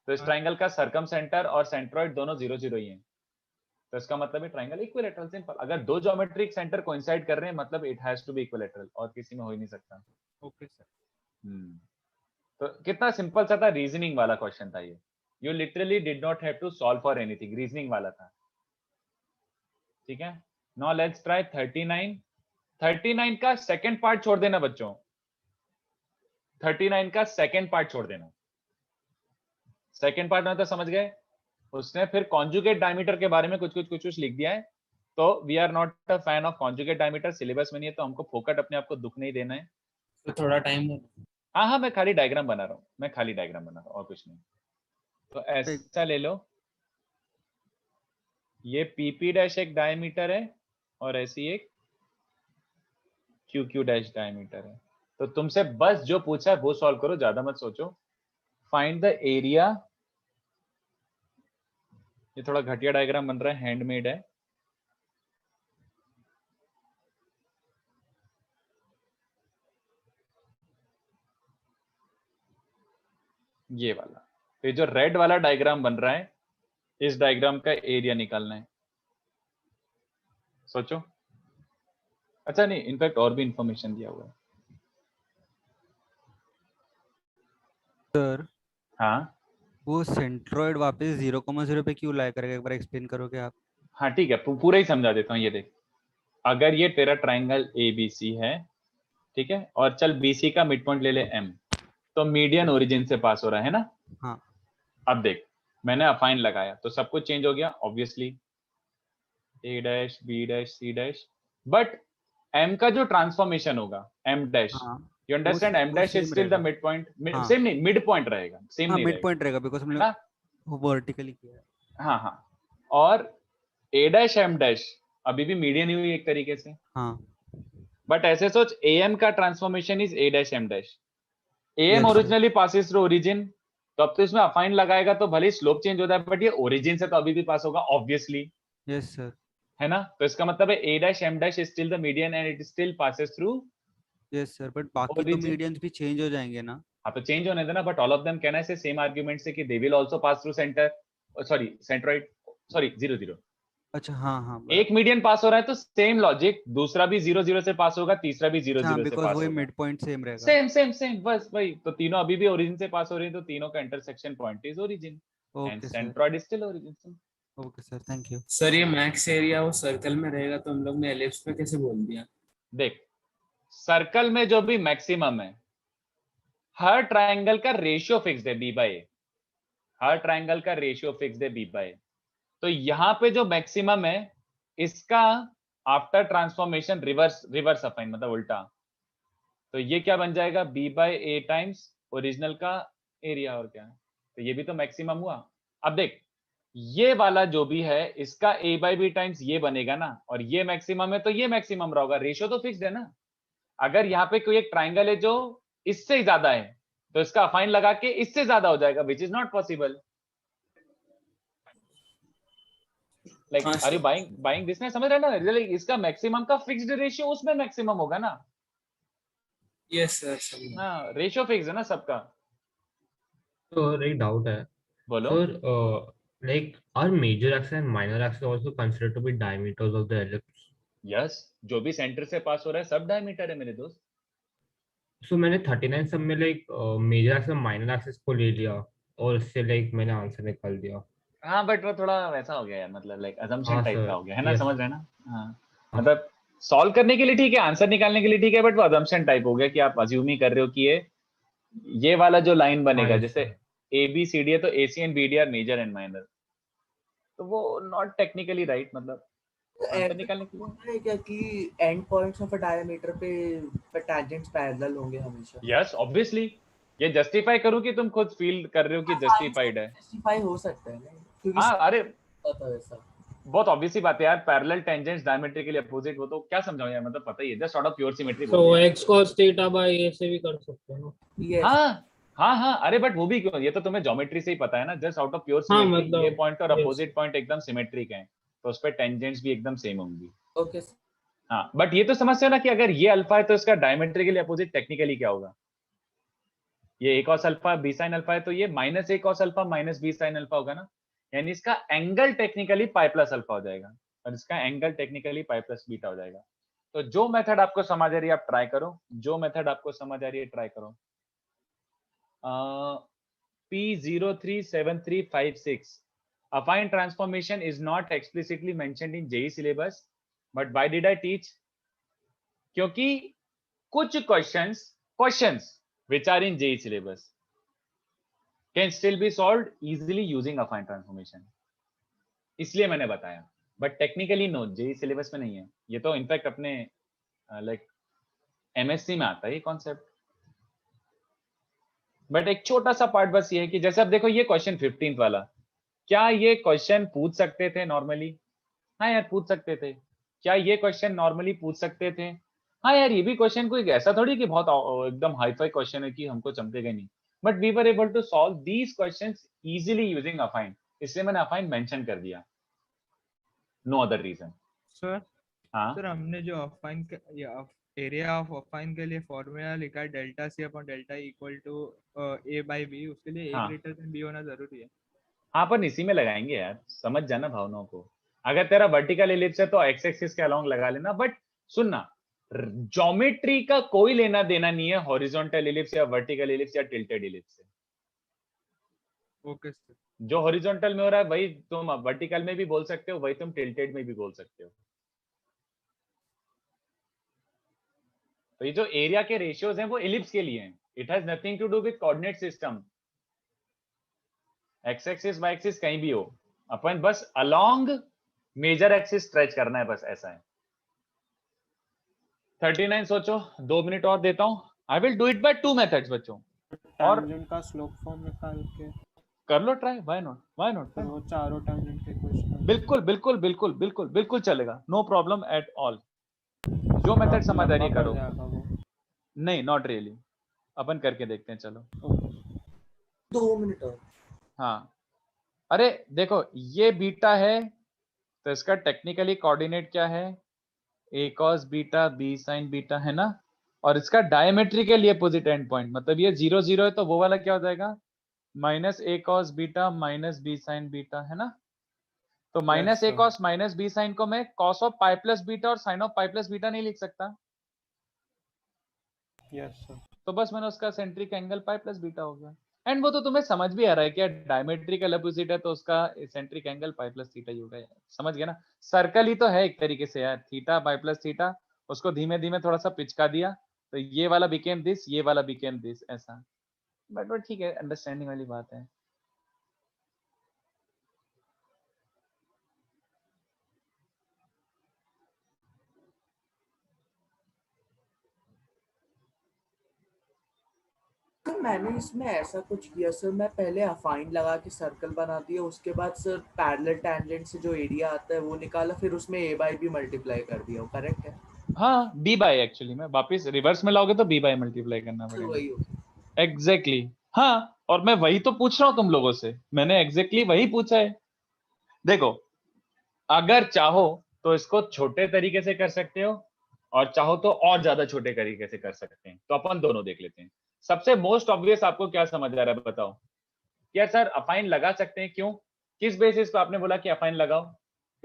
तो इस ट्राइंगल का सरकम सेंटर और सेंट्रॉइड दोनों 0 0 ही हैं। तो इसका मतलब है ट्राइंगल इक्विलैटरल। सिंपल। अगर दो ज्योमेट्रिक सेंटर कोइंसाइड कर रहे हैं मतलब it has to be equilateral, और किसी में हो ही नहीं सकता। Okay sir. तो कितना सिंपल सा था, रीजनिंग वाला क्वेश्चन था ये। You literally did not have to solve for anything, reasoning वाला था। ठीक है, नाउ लेट्स ट्राई 39। 39 का सेकंड पार्ट छोड़ देना बच्चों, 39 का सेकंड पार्ट छोड़ देना। सेकंड पार्ट में तो समझ गए, उसने फिर कॉन्जुगेट डायमीटर के बारे में कुछ लिख दिया है। तो we are not a fan of conjugate diameter, syllabus में नहीं है, तो हमको फोकट अपने आप को दुख नहीं देना है। तो थोड़ा टाइम। हाँ, मैं खाली डायग्राम बना रहा हूँ, और कुछ नहीं। तो ऐसा ले लो, ये पीपी डैश एक डायमीटर है और ऐसी एक क्यू डैश डायमीटर है। तो तुमसे बस जो पूछा है वो सॉल्व करो, ज्यादा मत सोचो। Find the area. ये थोड़ा घटिया डायग्राम बन रहा है, हैंडमेड है। ये वाला, तो ये जो रेड वाला डायग्राम बन रहा है, इस डायग्राम का एरिया निकालना है। सोचो। अच्छा नहीं, इनफैक्ट और भी इंफॉर्मेशन दिया हुआ है सर। हाँ, वो सेंट्रॉइड वापस 0,0 पे क्यों लाया करेगा, एक बार एक्सप्लेन करोगे आप? हाँ ठीक है, पूरा ही समझा देता हूँ। ये देख, अगर ये तेरा ट्राइंगल ABC है, ठीक है, और चल BC का मिड पॉइंट ले ले M, तो मीडियन ओरिजिन से पास हो रहा है ना। हाँ। अब देख, मैंने अफाइन लगाया तो सब कुछ चेंज हो गया obviously, A dash B dash C dash. But M का जो ट्रांसफॉर्मेशन होगा M dash, you understand, M dash is still the mid point. Same नहीं, मिड पॉइंट रहेगा, सेम नहीं मिड पॉइंट रहेगा, बिकॉज़ हमने वो वर्टिकली किया है। हाँ, और A डैश M डैश अभी भी मीडियन ही हुई एक तरीके से। हाँ। बट ऐसे सोच, AM का transformation is A dash M dash. AM originally passes through origin, तो अब तो इसमें अफाइन लगाएगा तो भले स्लोप चेंज होता है, बट ये ओरिजिन से तो अभी भी पास होगा ऑब्वियसली। Yes sir. है ना, तो इसका मतलब है A dash M dash is still the median and it still passes through. Yes sir, but बाकी तो मीडियंस भी चेंज हो जाएंगे ना। हाँ, तो चेंज होने देना, but all of them can I से सेम आर्गुमेंट से कि they will also pass through centre, sorry centroid, sorry 0 0। अच्छा हाँ, एक मीडियन पास हो रहा है तो सेम लॉजिक, दूसरा भी 0 0 से पास होगा, तीसरा भी 0 0 से पास होगा, मिड पॉइंट सेम रहेगा। सेम बस वही। तो तीनों अभी भी ओरिजिन से पास हो रहे हैं, तो तीनों का intersection point is origin and centroid is still origin. Okay sir, thank you sir. ये मैक्स एरिया वो सर्कल में रहेगा, तो हम लोग ने एलिप्स पे कैसे बोल दिया? देख, सर्कल में जो भी मैक्सिमम है, हर ट्राइंगल का रेशियो फिक्स्ड है B/A, हर ट्राइंगल का रेशियो फिक्स्ड है B/A। तो यहाँ पे जो मैक्सिमम है, इसका आफ्टर ट्रांसफॉर्मेशन रिवर्स अफाइन, मतलब उल्टा। तो ये क्या बन जाएगा, B/A टाइम्स ओरिजिनल का एरिया, और क्या है, तो ये भी तो मैक्सिमम हुआ। अब देख, ये वाला जो भी है, इसका A/B टाइम्स ये बनेगा ना, और ये मैक्सिमम है तो ये मैक्सिमम रहेगा, रेशियो तो फिक्स्ड है ना। अगर यहाँ पे कोई एक ट्राइंगल है जो इससे ज्यादा है, तो इसका अफाइन लगा के इससे ज्यादा हो जाएगा, which is not possible. Like are you buying this? में समझ रहे ना, इसका मैक्सिमम का फिक्स्ड रेशियो उसमें मैक्सिमम होगा ना। Yes sir. हाँ, रेशियो फिक्स है ना सबका। तो एक डाउट है। बोलो। Sir like are major axis and minor axis also considered to be diameters of the ellipse? Yes, जो भी सेंटर से पास हो रहा है सब डायमीटर है मेरे दोस्त। सो मैंने 39 सब में like major axis minor axis को ले लिया और उससे लाइक मैंने आंसर निकाल दिया। हाँ बट वो थोड़ा वैसा हो गया यार, मतलब लाइक अजम्पशन हाँ टाइप का सर, हो गया है ना, यस समझ रहे हैं ना? हाँ हाँ। मतलब सॉल्व करने के लिए ठीक है, आंसर निकालने के लिए ठीक है, बट वो अजम्पशन टाइप हो गया कि आप अज्यूम ही कर रहे हो कि ये वाला जो लाइन बनेगा, yes, जैसे sir. A B C D है तो A C and B D are major and minor, तो वो नॉट टेक्निकली राइट, मतलब आंसर निकालने के लिए। है क्या कि end points of a diameter पे टैंजेंट्स पैरेलल होंगे हमेशा? यस ऑब्वियसली, ये जस्टिफाई करूं कि तुम खुद फील कर रहे हो कि जस्टिफाइड है। जस्टिफाई हो सकता है ना, क्योंकि हाँ अरे पता है वैसा। बहुत ऑब्वियस सी बात है यार, पैरेलल टेंजेंट्स डायमेट्रिकली अपोजिट, वो तो क्या समझाऊं यार, मतलब पता ही है, just out of pure symmetry तो x cos theta by a से भी कर सकते हो ना? Yes. हाँ अरे बट वो भी क्यों, ये तो तुम्हें ज्योमेट्री से ही पता है ना, जस्ट आउट ऑफ प्योर हाँ, सिमेट्री मतलब ये पॉइंट और yes. अपोजिट पॉइंट एकदम सिमेट्रिक हैं, तो उस पे टेंजेंट्स भी एकदम सेम होंगी। ओके हाँ बट ये तो समझते हो ना कि अगर ये अल्फा है तो इसका डायमेट्रिकली अपोजिट टेक्निकली क्या होगा, ये a cos alpha b sin alpha है तो ये minus a cos alpha minus b sin alpha होगा ना, यानी इसका एंगल टेक्निकली पाई प्लस अल्फा हो जाएगा और इसका angle technically pi plus beta हो जाएगा। तो जो मेथड आपको समझ आ रही है आप ट्राई करो, जो मेथड आपको समझ आ रही है ट्राई करो। P037356 affine transformation is not explicitly mentioned in JEE syllabus, but why did I teach? क्योंकि कुछ questions which are in JEE syllabus can still be solved easily using affine transformation, इसलिए मैंने बताया, but technically no, JEE syllabus में नहीं है ये, तो इनफैक्ट अपने लाइक MSc में आता है ये कॉन्सेप्ट। बट एक छोटा सा पार्ट बस ये है कि जैसे अब देखो ये क्वेश्चन 15th वाला, क्या ये क्वेश्चन पूछ सकते थे नॉर्मली? हाँ यार पूछ सकते थे। क्या ये क्वेश्चन नॉर्मली पूछ सकते थे? हाँ यार ये भी क्वेश्चन कोई ऐसा थोड़ी कि बहुत एकदम हाई फाई क्वेश्चन है कि हमको चमकेगा नहीं, but we were able to solve these questions easily using affine, इसलिए मैंने अफाइन मेंशन कर दिया, नो अदर रीजन। सर हाँ सर हमने जो अफाइन एरिया ऑफ अफाइन के लिए फॉर्मूला लिखा है delta C upon delta equal to A by B, उसके लिए ए ग्रेटर देन बी होना जरूरी है? हाँ अपन इसी में लगाएंगे यार, समझ जाना भावनाओं को। अगर तेरा वर्टिकल एलिप्स है तो एक्स एक्सिस के अलोंग लगा लेना, बट सुनना ज्योमेट्री का कोई लेना देना नहीं है हॉरिजॉन्टल एलिप्स या वर्टिकल एलिप्स या टिल्टेड एलिप्स से। Okay sir. जो हॉरिजॉन्टल में हो रहा है वही तुम वर्टिकल में भी बोल सकते हो, वही तुम टिल्टेड में भी बोल सकते हो। तो ये जो एरिया के रेशियोज हैं वो एलिप्स के लिए हैं, it has nothing to do with coordinate system, x axis y axis कहीं भी हो, अपन बस अलोंग मेजर एक्सिस स्ट्रेच करना है, बस ऐसा है। 39 सोचो, 2 मिनट और देता हूं। आई will do it by 2 methods बच्चों, और टैंजेंट का स्लोप फॉर्म निकाल के कर लो ट्राई, व्हाई नॉट। फिर वो चारों टैंजेंट के क्वेश्चन बिल्कुल चलेगा, नो प्रॉब्लम एट ऑल। जो मेथड समझ आ रही है करो। नहीं नॉट रियली, अपन करके देखते हैं, चलो 2 मिनट और। हाँ अरे देखो ये बीटा है तो इसका टेक्निकली कोऑर्डिनेट क्या है, a cos beta b sin beta है ना, और इसका डायमेट्रिकली अपोजिट एंड पॉइंट, मतलब ये 0 0 है तो वो वाला क्या हो जाएगा, minus a cos beta minus b sin beta है ना। तो minus a cos minus b sin को मैं cos of pi plus beta और sin of pi plus beta नहीं लिख सकता? Yes sir. तो बस मैंने उसका centric angle pi plus beta हो गया, एंड वो तो तुम्हें समझ भी आ रहा है कि डायमेट्रिकल अपोजिट है तो उसका centric angle pi plus theta ही होगा, समझ गया ना। सर्कल ही तो है एक तरीके से यार, थीटा पाई प्लस थीटा, उसको धीमे धीमे थोड़ा सा पिचका दिया तो ये वाला बिकेम दिस, ये वाला बिकेम दिस, ऐसा। बट ठीक है, अंडरस्टैंडिंग वाली बात है। मैंने इसमें ऐसा कुछ किया सर, मैं पहले अफाइन लगा के सर्कल बना दिया, उसके बाद सर पैरेलल टैंजेंट से जो एरिया आता है वो निकाला, फिर उसमें a बाई बी मल्टीप्लाई कर दिया, करेक्ट है? हाँ b बाई, एक्चुअली में वापस रिवर्स में लाओगे तो b बाई मल्टीप्लाई करना पड़ेगा। एग्जैक्टली हाँ, और मैं वही तो पूछ रहा हूँ तुम लोगों से, मैंने एग्जैक्टली वही पूछा है। देखो अगर चाहो तो इसको छोटे तरीके से कर सकते हो, और चाहो तो और ज्यादा छोटे तरीके से कर सकते हैं, तो अपन दोनों देख लेते हैं। सबसे मोस्ट ऑब्वियस आपको क्या समझ आ रहा है बताओ? क्या सर अफाइन लगा सकते हैं, क्यों, किस बेसिस पे आपने बोला कि अफाइन लगाओ?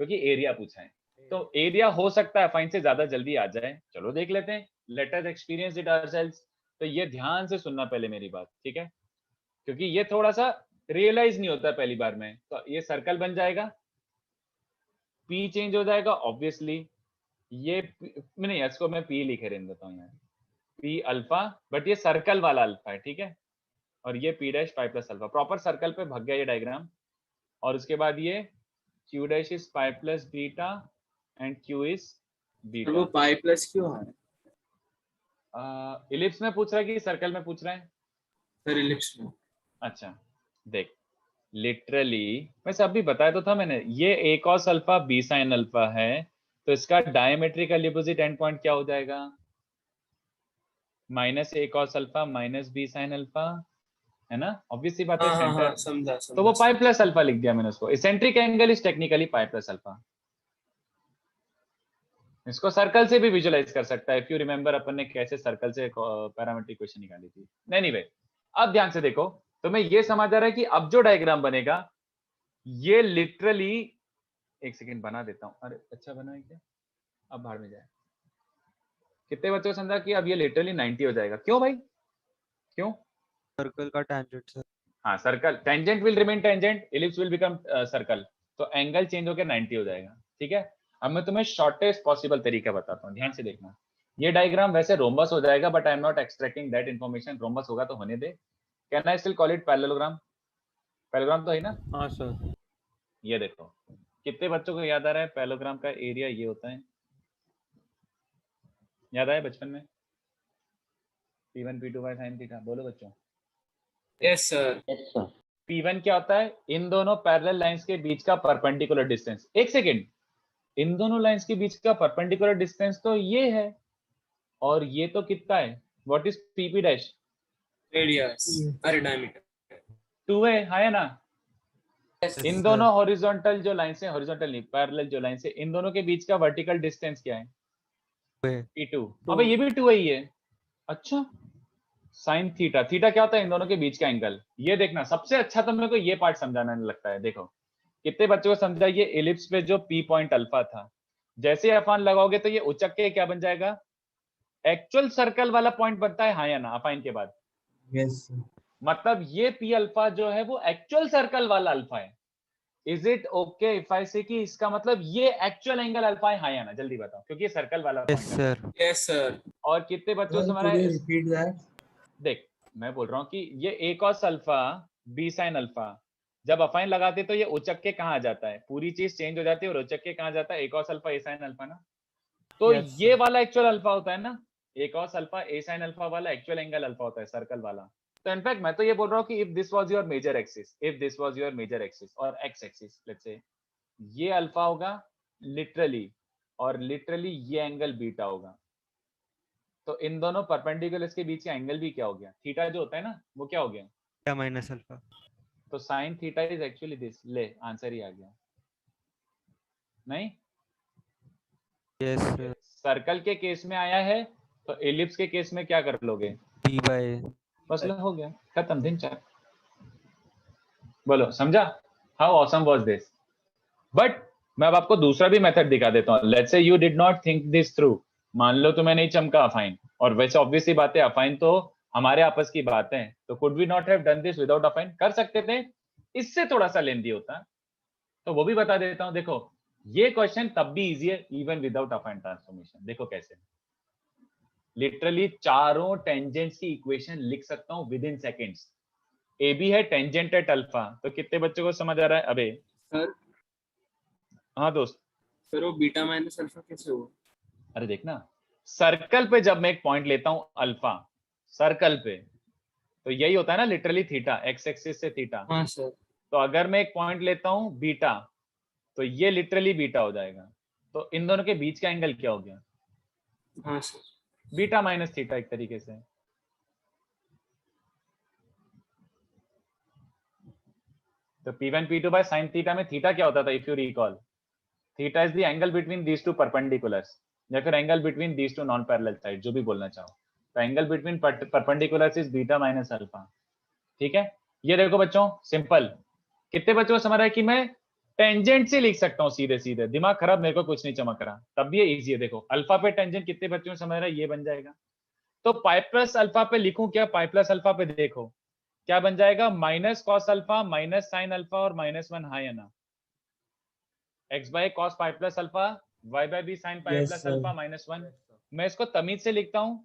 क्योंकि एरिया पूछा है, तो एरिया हो सकता है अफाइन से ज्यादा जल्दी आ जाए। चलो देख लेते हैं, let us experience it ourselves. तो ये ध्यान से सुनना पहले मेरी बात, ठीक है, क्योंकि ये थोड़ा सा रियलाइज नहीं होता पहली बार में। तो ये सर्कल बन जाएगा, पी चेंज हो जाएगा ऑब्वियसली, ये नहीं, इसको मैं पी लिखे रहने देता हूँ यार, पी अल्फा, बट ये सर्कल वाला अल्फा है, ठीक है, और ये पी डैश पाई प्लस अल्फा, प्रॉपर सर्कल पे भाग गया ये डायग्राम। और उसके बाद ये Q dash is pi plus beta and Q is beta. वो पाई प्लस क्यों है? इलिप्स में पूछ रहा है कि सर्कल में पूछ रहा है? सर इलिप्स में। अच्छा देख, लिटरली वैसे अभी बताया तो था मैंने, ये a cos alpha b sin alpha है, तो इसका डायमेट्रिकल अपोजिट एंड पॉइंट क्या हो जाएगा? Minus a cos alpha minus b sin alpha, है ना, ऑब्वियसली बात है, सेंटर। समझा। तो वो पाई प्लस अल्फा लिख दिया मैंने उसको। Eccentric angle is technically pi plus alpha. इसको सर्कल से भी विजुअलाइज कर सकता है, इफ यू रिमेंबर अपन ने कैसे सर्कल से पैरामेट्रिक इक्वेशन निकाली थी। एनीवे, अब ध्यान से देखो, तो मैं ये समझ आ रहा है कि अब जो डायग्राम बनेगा ये लिटरली, एक सेकंड बना देता हूं, अरे अच्छा बना है क्या, अब बाहर में जाए। कितने बच्चों को समझा कि अब ये लिटरली 90 हो जाएगा? क्यों भाई, क्यों? सर्कल का टेंजेंट सर। हाँ, circle tangent will remain tangent, ellipse will become circle, तो एंगल चेंज होकर 90 हो जाएगा, ठीक है। अब मैं तुम्हें शॉर्टेस्ट पॉसिबल तरीका बताता हूँ, ध्यान से देखना। ये डायग्राम वैसे रोम्बस हो जाएगा, but I am not extracting that information. Rhombus होगा तो होने दे। Can I still call it parallelogram? Parallelogram तो है ना? हाँ सर। ये देखो, कितने बच्चों को याद आ रहा है पैरेललोग्राम का एरिया ये होता है? याद आया बचपन में? P1 P2 by sin theta, बोलो बच्चों। Yes sir. P1 क्या होता है? इन दोनों पैरेलल लाइंस के बीच का परपेंडिकुलर डिस्टेंस। एक सेकेंड, इन दोनों लाइंस के बीच का परपेंडिकुलर डिस्टेंस तो ये है, और ये तो कितना है? What is PP dash? Radius, अरे डायमीटर 2 है ना? इन दोनों हॉरिजॉन्टल जो लाइन से, हॉरिजॉन्टल नहीं पैरेलल जो लाइन से, इन दोनों के बीच का वर्टिकल डिस्टेंस क्या है? P2। अबे ये भी 2 ही है। अच्छा, साइन थीटा, थीटा क्या होता है? इन दोनों के बीच का एंगल। ये देखना, सबसे अच्छा तो मेरे को ये पार्ट समझाना लगता है। देखो कितने बच्चों को समझा, ये एलिप्स पे जो P पॉइंट अल्फा था, जैसे अफान लगाओगे तो ये उचक के क्या बन जाएगा? एक्चुअल सर्कल वाला पॉइंट बनता है, हाँ या ना? अफाइन के बाद यस, मतलब ये P अल्फा जो है वो एक्चुअल सर्कल वाला अल्फा है। Is it okay if I से कि इसका मतलब ये एक्चुअल एंगल अल्फा है, हाँ या ना? जल्दी बताओ, क्योंकि ये सर्कल वाला पॉइंट है। Yes sir. और कितने बच्चों से हमारा रिपीट दैट। देख, मैं बोल रहा हूँ कि ये a cos alpha b sin alpha, जब अफाइन लगाते तो ये उचक के कहाँ जाता है? पूरी चीज चेंज हो जाती है और उचक के कहाँ जाता है? a cos alpha a sin alpha ना। तो ये वाला एक्चुअल अल्फा होता है ना, a cos alpha a sin alpha वाला एक्चुअल एंगल अल्फा होता है, सर्कल वाला। तो इनफैक्ट मैं तो ये बोल रहा हूँ कि if this was your major axis, if this was your major axis और एक्स एक्सिस, लेट्स से ये अल्फा होगा लिटरली, और लिटरली ये एंगल बीटा होगा। तो इन दोनों परपेंडिकुलर्स के बीच का एंगल भी क्या हो गया? थीटा जो होता है ना, वो क्या हो गया? Theta minus alpha. तो sine theta is actually this. ले, आंसर ही आ गया। नहीं? यस, सर्कल के केस में आया है, तो एलिप्स के केस में क्या कर लोगे? P बाय, बस हो गया, खत्म, दिन चार। बोलो, समझा? How awesome was this? But मैं अब आपको दूसरा भी मेथड दिखा देता हूँ। Let's say you did not think this through. मान लो तुम्हें नहीं चमका अफाइन, और वैसे ऑब्वियसली बात है, अफाइन तो हमारे आपस की बात है, तो could we not have done this without affine? कर सकते थे, इससे थोड़ा सा लेंदी होता, तो वो भी बता देता हूं। देखो ये क्वेश्चन तब भी इजी है इवन विदाउट अफाइन ट्रांसफॉर्मेशन। देखो कैसे, लिटरली चारों टेंजेंट्स की इक्वेशन लिख सकता हूं within seconds. A B है टेंजेंट एट अल्फा, तो कितने बच्चों को समझ आ रहा है? अबे सर, हाँ दोस्त। सर वो बीटा माइनस अल्फा कैसे हुआ? अरे देखना, सर्कल पे जब मैं एक पॉइंट लेता हूं अल्फा, सर्कल पे, तो यही होता है ना लिटरली थीटा, एक्स एक्सिस से थीटा। हाँ सर। तो अगर मैं एक पॉइंट लेता हूं बीटा, तो ये लिटरली बीटा हो जाएगा। तो इन दोनों के बीच का एंगल क्या हो गया? हाँ सर, बीटा माइनस थीटा एक तरीके से। तो P1 P2 by sin theta में थीटा क्या होता था? If you recall, theta is the angle between these two perpendiculars, या फिर angle between these two non parallel side, जो भी बोलना चाहो। तो angle between perpendiculars is beta minus alpha. ठीक है, ये देखो बच्चों, सिंपल। कितने बच्चों को समझ रहा है कि मैं टेंजेंट से लिख सकता हूँ सीधे सीधे? दिमाग खराब, मेरे को कुछ नहीं चमक रहा, तब भी ये इजी है। देखो अल्फा पे टेंजेंट कितने बच्चों को समझ रहा है? ये बन जाएगा। तो पाई प्लस अल्फा पे लिखूं क्या? पाई प्लस अल्फा पे देखो क्या बन जाएगा, minus cos alpha minus sine alpha और -1 है ना, x by cos pi plus alpha y by B sine pi Yes, plus sir. Alpha -1। मैं इसको तमीज से लिखता हूं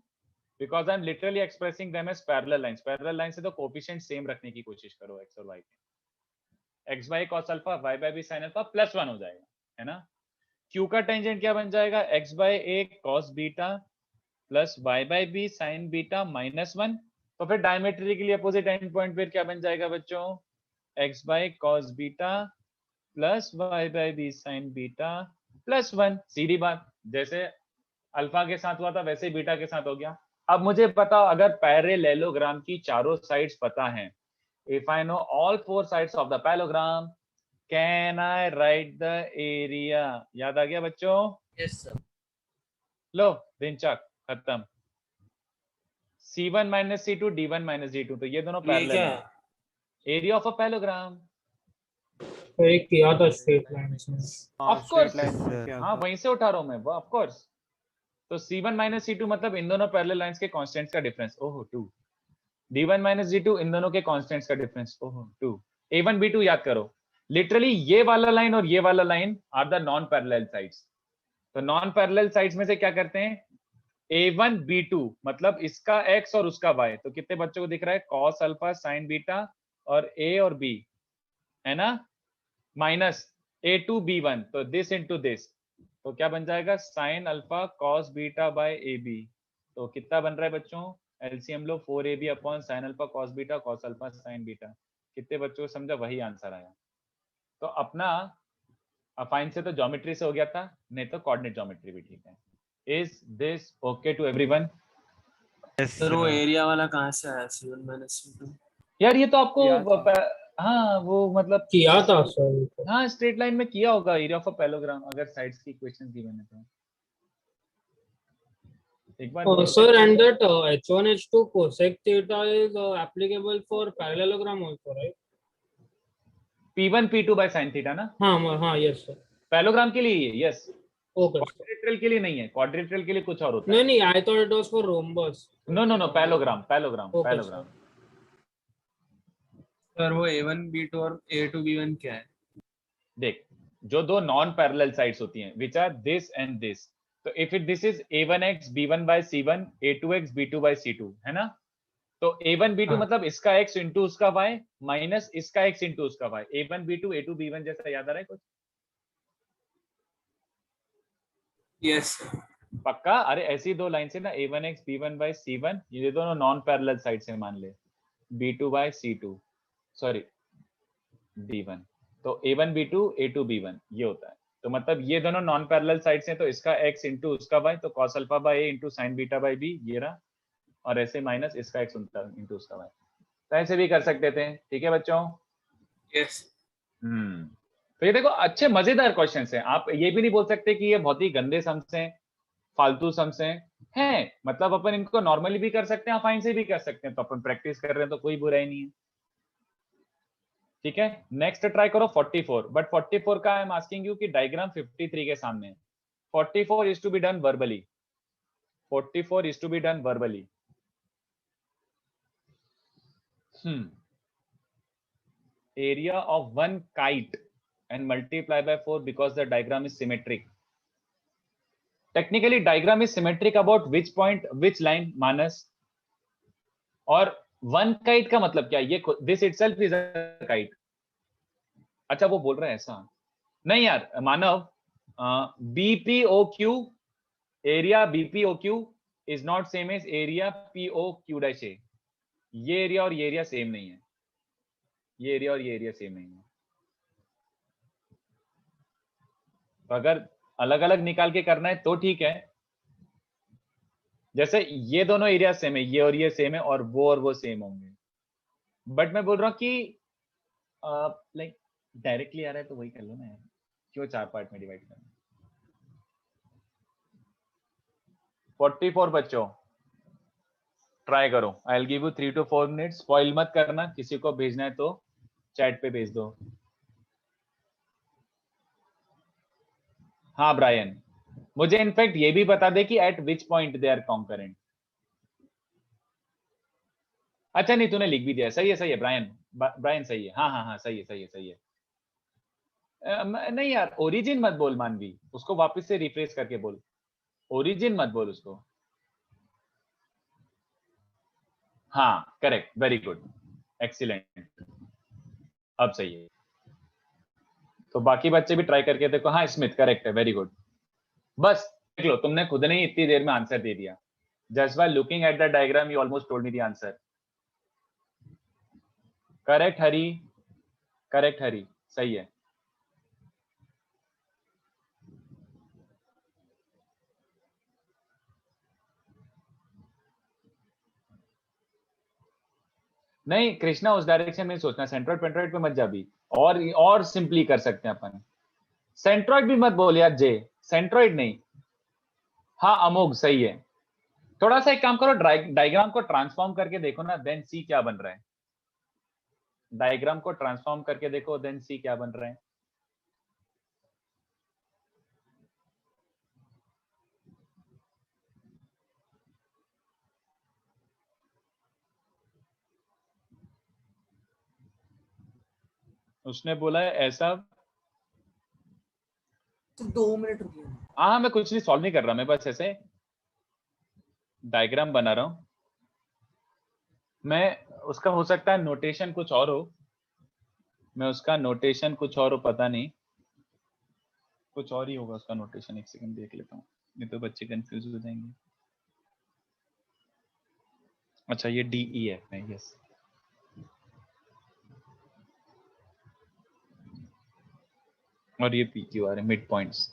because I am literally expressing them as parallel lines. Parallel line से तो कोएफिशिएंट सेम रखने की कोशिश करो x और y के। x by cos alpha y by B sine alpha +1 हो जाएगा, है ना। q का टेंजेंट क्या बन जाएगा, x by a cos beta plus y by B sine beta -1। तो फिर डायमेट्रिकली अपोजिट एंड पॉइंट फिर क्या बन जाएगा बच्चों, x by cos beta plus y by B sine beta +1। सीधी बात, जैसे अल्फा के साथ हुआ था वैसे ही बीटा के साथ हो गया। अब मुझे पता, अगर पैरेललोग्राम की चारों साइड्स पता है, if I know all 4 sides of the parallelogram, can I right the area? याद आ गया बच्चों? Yes sir. लो दिनचक खत्म। C1 minus C2 D1 minus D2, तो ये दोनों पैरेलल है। एरिया ऑफ अ पैरेललोग्राम एक किया था स्ट्रेट लाइन में। ऑफ कोर्स, हाँ वहीं से उठा रहा हूं मैं वो, ऑफ कोर्स। तो C1 माइनस C2 मतलब इन दोनों पैरेलल लाइंस के कांस्टेंट्स का डिफरेंस, ओहो 2। D1 माइनस D2 इन दोनों के कांस्टेंट्स का डिफरेंस, ओहो 2। A1 B2 याद करो, लिटरली ये वाला लाइन और ये वाला line are the non parallel sides. तो नॉन पैरेलल साइड्स में से क्या करते हैं, A1 B2 मतलब इसका x और उसका y। तो कितने बच्चों को दिख रहा है, cos अल्फा sin बीटा और a और b, है ना, माइनस A2 B1, तो दिस इनटू दिस, तो क्या बन जाएगा, sin alpha cos beta by AB। तो कितना बन रहा है बच्चों, एलसीएम लो 4AB upon sin alpha cos beta cos alpha sin beta. कितने बच्चों को समझा, वही आंसर आया। तो अपना अफाइन से तो ज्योमेट्री से हो गया था, नहीं तो कोऑर्डिनेट ज्योमेट्री भी ठीक है। Is this okay to everyone? Sir वो एरिया वाला कहाँ से आया, C1 माइनस C2? यार ये तो आपको हाँ वो मतलब किया था सर। हाँ स्ट्रेट लाइन में किया होगा, एरिया ऑफ अ पैरेललोग्राम, अगर साइड्स की इक्वेशंस गिवन है तो एक बार। Sir and that h1 h2 cosec theta is applicable for parallelogram also, right? P1 P2 by sin theta ना? हाँ यस सर। पैरेललोग्राम के लिए ये, यस। ओके। क्वाड्रिलेटरल के लिए नहीं है, क्वाड्रिलेटरल के लिए कुछ और होता है। नहीं I thought it was for rhombus. No parallelogram. Sir वो A1 B2 और A2 B1 क्या है? देख, जो दो नॉन पैरेलल साइड्स होती हैं which are this and this, तो if it this is A1x B1 by C1 A2x B2 by C2, है ना। तो A1 B2 मतलब इसका x इंटू उसका y माइनस इसका x इंटू उसका y। A1 B2 A2 B1 जैसा याद आ रहा है कुछ? यस पक्का? अरे ऐसी दो लाइन से ना, A1x B1 by C1, ये दोनों नॉन पैरेलल साइड से मान ले, B2 by C2 sorry D1, तो A1 B2 A2 B1 ये होता है। तो मतलब ये दोनों नॉन पैरेलल साइड से, तो इसका x इंटू उसका y, तो cos alpha by a into sine beta by b ये रहा, और ऐसे माइनस इसका x इंटू उसका y। तो ऐसे भी कर सकते थे, ठीक है बच्चों? यस। तो ये देखो अच्छे मजेदार क्वेश्चंस हैं। आप ये भी नहीं बोल सकते कि ये बहुत ही गंदे सम्स हैं, फालतू सम्स हैं, मतलब अपन इनको नॉर्मली भी कर सकते हैं, अफाइन से भी कर सकते हैं। तो अपन प्रैक्टिस कर रहे हैं तो कोई बुराई नहीं है, ठीक है। नेक्स्ट ट्राई करो 44, बट 44 का आई एम आस्किंग यू कि डायग्राम 53 के सामने है। 44 is to be done verbally, 44 is to be done verbally. Area of one kite and multiply by 4 because the diagram is symmetric. Technically diagram is symmetric about which point, which line, Manas? और one kite का मतलब क्या? ये this itself is a kite. अच्छा वो बोल रहा है ऐसा नहीं यार मानव, BPOQ area BPOQ is not same as area POQ-A। ये एरिया और ये एरिया सेम नहीं है, ये एरिया और ये एरिया सेम नहीं है। तो अगर अलग अलग निकाल के करना है तो ठीक है, जैसे ये दोनों एरिया सेम है, ये और ये सेम है, और वो सेम होंगे। बट मैं बोल रहा हूँ कि लाइक डायरेक्टली आ रहा है तो वही कर लो ना यार, क्यों 4 पार्ट में डिवाइड करना। 44 बच्चों ट्राई करो, I will give you 3 to 4 minutes. Spoil मत करना, किसी को भेजना है तो चैट पे भेज दो। हाँ ब्रायन, मुझे इनफैक्ट ये भी बता दे कि at which point they are concurrent. अच्छा नहीं, तूने लिख भी दिया, सही है ब्रायन, ब्रायन सही है, हाँ सही है। नहीं यार, ओरिजिन मत बोल मानवी, उसको वापस से रिफ्रेश करके बोल, ओरिजिन मत बोल उसको। हाँ करेक्ट, वेरी गुड, एक्सीलेंट, अब सही है। तो बाकी बच्चे भी ट्राई करके देखो। हाँ स्मिथ करेक्ट है, वेरी गुड। बस देख लो, तुमने खुद ने ही इतनी देर में आंसर दे दिया। Just by looking at the diagram you almost told me the answer. Correct Hari, सही है। नहीं कृष्णा, उस डायरेक्शन में सोचना, सेंट्रॉइड पेंट्रॉइड पे मत जा भी, और सिंपली कर सकते हैं अपन। सेंट्रॉइड भी मत बोल यार जे, सेंट्रॉइड नहीं। हाँ अमोघ सही है। थोड़ा सा एक काम करो, डायग्राम को ट्रांसफॉर्म करके देखो ना, देन सी क्या बन रहा है। डायग्राम को ट्रांसफॉर्म करके देखो, देन सी क्या बन रहा है। उसने बोला है ऐसा। तो 2 मिनट रुकिए। हाँ मैं कुछ नहीं सॉल्व नहीं कर रहा, मैं बस ऐसे डायग्राम बना रहा हूं। मैं उसका हो सकता है नोटेशन कुछ और हो, मैं उसका नोटेशन कुछ और हो, पता नहीं कुछ और ही होगा उसका नोटेशन। एक सेकंड देख लेता हूँ, नहीं तो बच्चे कंफ्यूज हो जाएंगे। अच्छा ये DEF है, यस। और ये PQR है, मिड पॉइंट्स।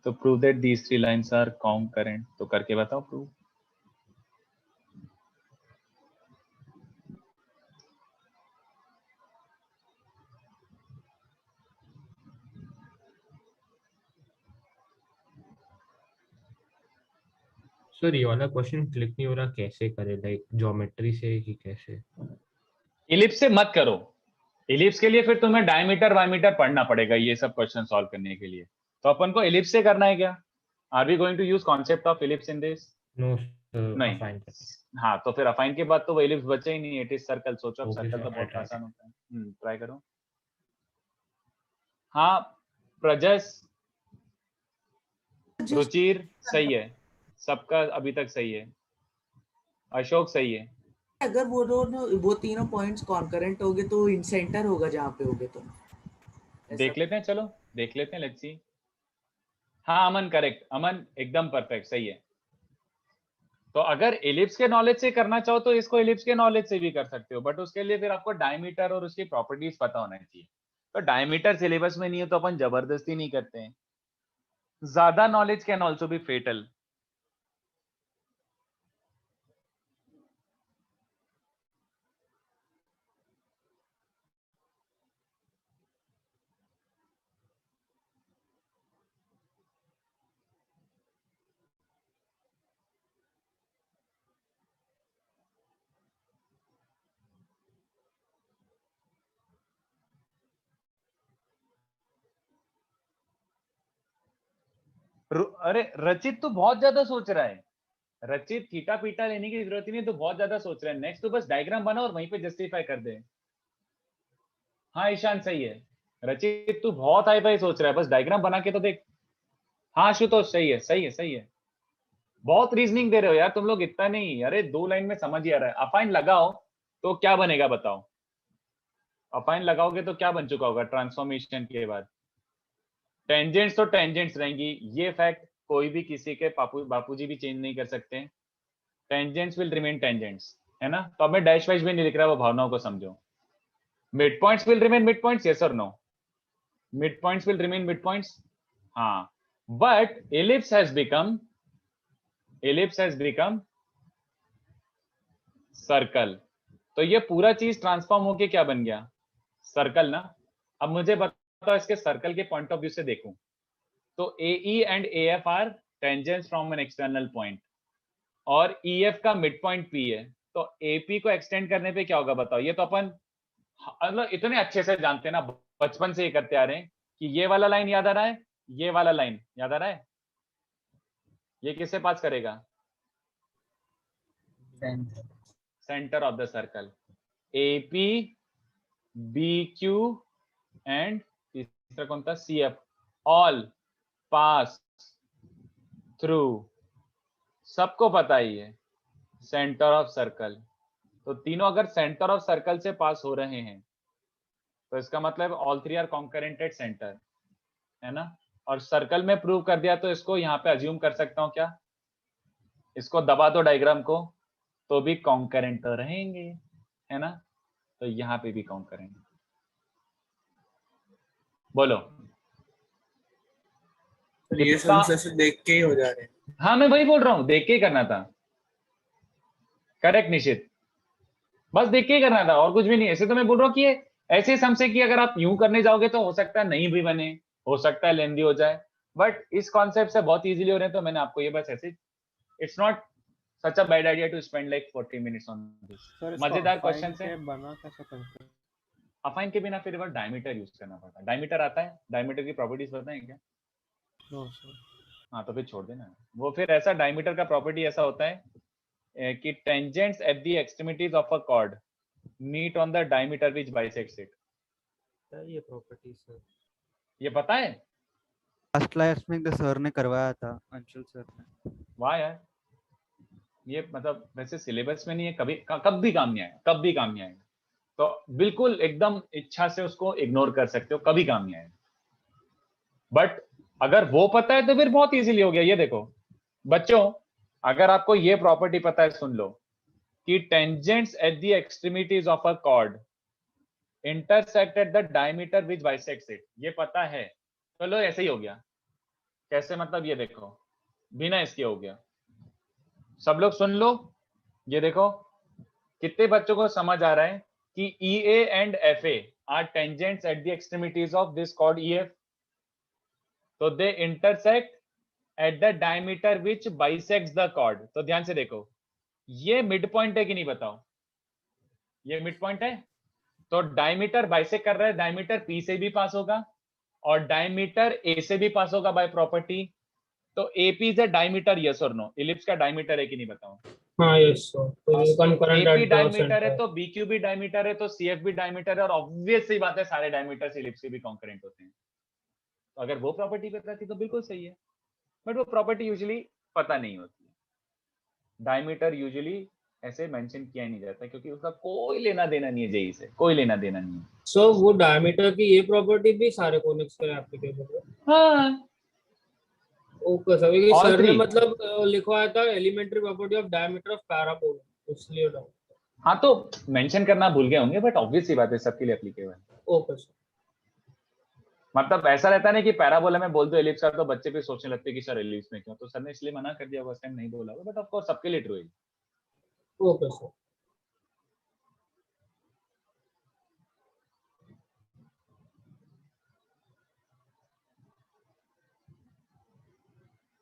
तो prove that these 3 lines are concurrent, तो करके बताओ प्रूव। सर ये वाला क्वेश्चन क्लिक नहीं हो रहा, कैसे करे, लाइक ज्योमेट्री से कि कैसे? इलिप्स से मत करो, इलिप्स के लिए फिर तुम्हें डायमीटर वायमीटर पढ़ना पड़ेगा ये सब क्वेश्चन सॉल्व करने के लिए। तो अपन को इलिप्स से करना है क्या? Are we going to use concept of ellipse in this? No नहीं। हाँ तो फिर अफाइन के बाद तो वो इलिप्स बचे ही नहीं, इट इज सर्कल। सोचो, अब सर्कल तो बहुत आसान होता है। ट्राई करो। हाँ प्रजस, रुचिर सही है, सबका अभी तक सही है। अशोक सही है। अगर वो तीनों पॉइंट्स कॉन्करेंट होगे तो इन सेंटर होगा जहाँ पे होगे तो देख लेते हैं, चलो देख लेते हैं, लेट्स सी। हाँ अमन करेक्ट, अमन एकदम परफेक्ट, सही है। तो अगर एलिप्स के नॉलेज से करना चाहो तो इसको एलिप्स के नॉलेज से भी कर सकते हो, बट उसके लिए फिर आपको डायमीटर और उसकी प्रॉपर्टीज पता होना चाहिए। तो डायमीटर सिलेबस में नहीं है तो अपन जबरदस्ती नहीं करते हैं। ज्यादा knowledge can also be fatal. अरे रचित तो बहुत ज्यादा सोच रहा है, रचित थीटा पीटा लेने की जरूरत ही नहीं, तो बहुत ज्यादा सोच रहा है। नेक्स्ट तो बस डायग्राम बना और वहीं पे जस्टिफाई कर दे। हाँ ईशान सही है। रचित तू बहुत हाई फाई सोच रहा है, बस डायग्राम बना के तो देख। हाँ आशुतोष सही है, सही है। बहुत रीजनिंग दे रहे हो यार तुम लोग, इतना नहीं। अरे 2 लाइन में समझ ही आ रहा है। अफाइन लगाओ तो क्या बनेगा बताओ? अफाइन लगाओगे तो क्या बन चुका होगा ट्रांसफॉर्मेशन के बाद? टेंजेंट्स तो टेंजेंट्स रहेंगी, ये फैक्ट कोई भी किसी के बापूजी भी चेंज नहीं कर सकते। टेंजेंट्स विल रिमेन टेंजेंट्स, है ना? तो अब मैं डैश वैश भी नहीं लिख रहा, वो भावनाओं को समझो। Mid points will remain mid points, yes और no? Mid points will remain mid points, हाँ। But ellipse has become circle. तो ये पूरा चीज ट्रांसफॉर्म होके क्या बन गया? सर्कल ना। अब मुझे बताओ, इसके सर्कल के पॉइंट ऑफ व्यू से देखूं तो AE and AF are tangents from an external point, और EF का मिड पॉइंट P है। तो AP को एक्सटेंड करने पे क्या होगा बताओ? ये तो अपन मतलब इतने अच्छे से जानते हैं ना, बचपन से ये करते आ रहे हैं कि ये वाला लाइन याद आ रहा है, ये वाला लाइन याद आ रहा है, ये किससे पास करेगा? Centre of the circle, AP, BQ and तीसरा कौन था, CF, ऑल पास थ्रू, सबको पता ही है सेंटर ऑफ सर्कल। तो तीनों अगर सेंटर ऑफ सर्कल से पास हो रहे हैं तो इसका मतलब all three are concurrent at centre, है ना। और सर्कल में प्रूव कर दिया तो इसको यहाँ पे अज्यूम कर सकता हूँ क्या, इसको दबा दो डायग्राम को तो भी कॉन्करेंट तो रहेंगे, है ना। तो यहाँ पे भी कॉन्करेंट, बोलो। ये सेंसर से देख के ही हो जा रहे हैं। हाँ मैं वही बोल रहा हूँ, देख के ही करना था। करेक्ट निशित, बस देख के ही करना था और कुछ भी नहीं। ऐसे तो मैं बोल रहा हूँ कि ये ऐसे सम से कि अगर आप यूं करने जाओगे तो हो सकता है नहीं भी बने, हो सकता है लेंदी हो जाए, बट इस कॉन्सेप्ट से बहुत इजीली हो रहे हैं तो मैंने आपको ये बस ऐसे, it's not such a bad idea to spend like 40 minutes on this. मजेदार क्वेश्चन है। बना कैसे करते हैं? अफाइन के बिना फिर डायमीटर यूज करना पड़ता है। डायमीटर आता है, डायमीटर की प्रॉपर्टीज पता है क्या? No sir. हाँ तो फिर छोड़ देना वो। फिर ऐसा डायमीटर का प्रॉपर्टी ऐसा होता है कि tangents at the extremities of a chord meet on the diameter which bisects it. ये प्रॉपर्टी सर, ये पता है? लास्ट क्लास में एक सर ने करवाया था, अंशुल सर ने। वाह यार, ये मतलब वैसे सिलेबस में नहीं है, कभी कब भी काम नहीं आएगा, कब भी काम नहीं आएगा। तो बिल्कुल एकदम इच्छा से उसको इग्नोर कर सकते हो, कभी काम नहीं आएगा। बट अगर वो पता है तो फिर बहुत इजीली हो गया। ये देखो बच्चों, अगर आपको ये प्रॉपर्टी पता है, सुन लो कि tangents at the extremities of a chord intersect at the diameter which bisects it, ये पता है तो लो ऐसे ही हो गया। कैसे मतलब, ये देखो बिना इसके हो गया। सब लोग सुन लो, ये देखो कितने बच्चों को समझ आ रहा है कि EA and FA are tangents at the extremities of this chord EF, तो they intersect at the diameter which bisects the chord. तो ध्यान से देखो, ये मिड पॉइंट है कि नहीं बताओ, ये मिड पॉइंट है। तो डायमीटर बाइसेक्ट कर रहा है, डायमीटर P से भी पास होगा और डायमीटर A से भी पास होगा बाय प्रॉपर्टी। तो AP is a diameter, yes और नो? इलिप्स का डायमीटर है कि नहीं बताओ? हाँ यस सर। तो concurrent AP eight the diameter है सेंटर। तो BQ भी डायमीटर है तो CF भी डायमीटर है, और ऑब्वियस सी बात है सारे डायमीटर्स इलिप्स के भी कॉन्करेंट होते हैं। तो अगर वो प्रॉपर्टी पता थी तो बिल्कुल सही है, बट वो प्रॉपर्टी यूजुअली पता नहीं होती है। डायमीटर यूजुअली ऐसे मेंशन किया नहीं जाता क्योंकि उसका कोई लेना देना नहीं है जेई से, कोई लेना देना नहीं है। सो वो डायमीटर की ये प्रॉपर्टी भी सारे कोनिक्स के लिए एप्लीकेबल है? हाँ ओके सर, क्योंकि All सर ने three. मतलब लिखवाया था elementary property of diameter of parabola, इसलिए डाउट। हाँ तो मेंशन करना भूल गए होंगे, बट ऑब्वियस सी बात है सबके लिए एप्लीकेबल। Okay sir. मतलब ऐसा रहता है ना कि पैराबोला में बोल दो एलिप्स का तो बच्चे भी सोचने लगते हैं कि सर एलिप्स में क्यों, तो सर ने इसलिए मना कर दिया, उस टाइम नहीं बोला होगा, बट ऑफ कोर्स सबके लिए ट्रू है। Okay sir.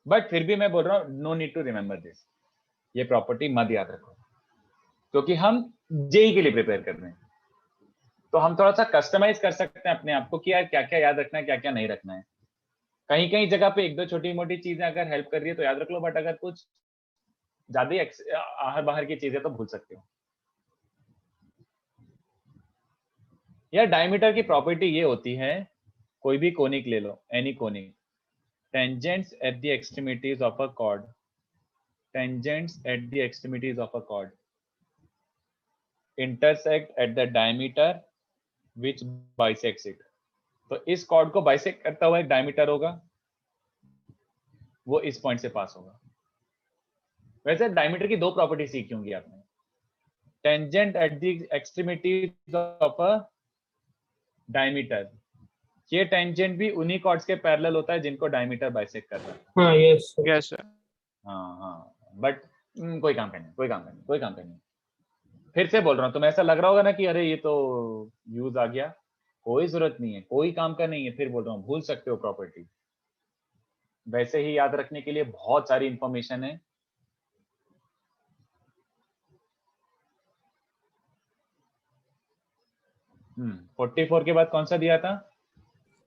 बट फिर भी मैं बोल रहा हूँ no need to remember this, ये प्रॉपर्टी मत याद रखो क्योंकि हम जेई के लिए प्रिपेयर कर रहे हैं। तो हम थोड़ा सा कस्टमाइज कर सकते हैं अपने आप को कि यार क्या क्या याद रखना है, क्या क्या नहीं रखना है। कहीं कहीं जगह पे एक दो छोटी मोटी चीजें अगर हेल्प कर रही है तो याद रख लो, बट अगर कुछ ज्यादा ही आहर बाहर की चीजें तो भूल सकते हो। यार डायमीटर की प्रॉपर्टी ये होती है, कोई भी कोनिक ले लो, any conic, tangents at the extremities of a chord, tangents at the extremities of a chord intersect at the diameter which bisects it. तो इस कॉर्ड को बाइसेक्ट करता हुआ एक डायमीटर होगा, वो इस पॉइंट से पास होगा। वैसे डायमीटर की दो प्रॉपर्टी सीखी होंगी आपने, tangent at the extremities of a diameter, ये टेंजेंट भी उन्हीं कॉर्ड्स के पैरेलल होता है जिनको डायमीटर बाइसेक्ट कर रहा है। हाँ यस यस सर। हाँ बट कोई काम करनी, कोई काम करनी, कोई काम करनी। फिर से बोल रहा हूँ, तुम्हें ऐसा लग रहा होगा ना कि अरे ये तो यूज आ गया, कोई जरूरत नहीं है, कोई काम का नहीं है। फिर बोल रहा हूँ भूल सकते हो प्रॉपर्टी, वैसे ही याद रखने के लिए बहुत सारी इंफॉर्मेशन है। हम्म 44 के बाद कौन सा दिया था?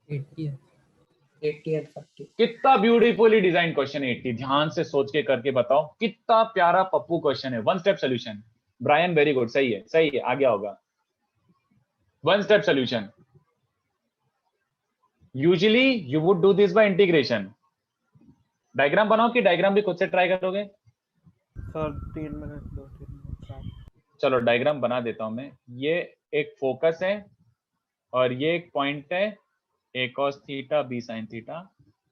80 and 40। कितना ब्यूटीफुली डिजाइन क्वेश्चन है 80, ध्यान से सोच के करके बताओ, कितना प्यारा पप्पू क्वेश्चन है, one step solution. Brian very good, सही है, आ गया होगा। One step solution, usually you would do this by integration. Diagram बनाओ कि डायग्राम भी खुद से ट्राई करोगे? Sir 3 minute 2-3 minute. चलो डायग्राम बना देता हूं मैं। ये एक फोकस है और ये एक पॉइंट है, a cos theta b sin theta.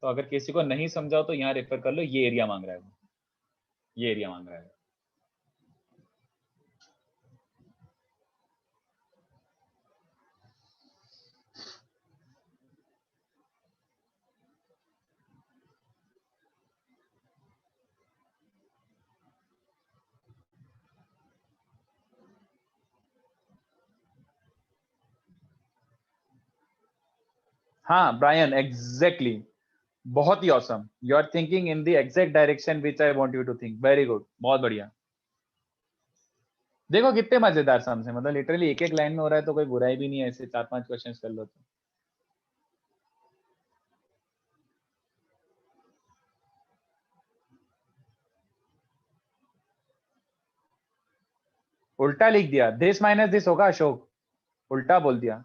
तो अगर किसी को नहीं समझाओ तो यहाँ रेफर कर लो, ये एरिया मांग रहा है, ये एरिया मांग रहा है। हाँ ब्रायन, एग्जैक्टली, बहुत ही awesome. You are thinking in the exact direction which I want you to think. Very good, बहुत बढ़िया। देखो कितने मजेदार सम्स है, मतलब लिटरली एक एक लाइन में हो रहा है, तो कोई बुराई भी नहीं है, ऐसे 4-5 क्वेश्चंस कर लो तो। उल्टा लिख दिया, दिस माइनस दिस होगा अशोक, उल्टा बोल दिया।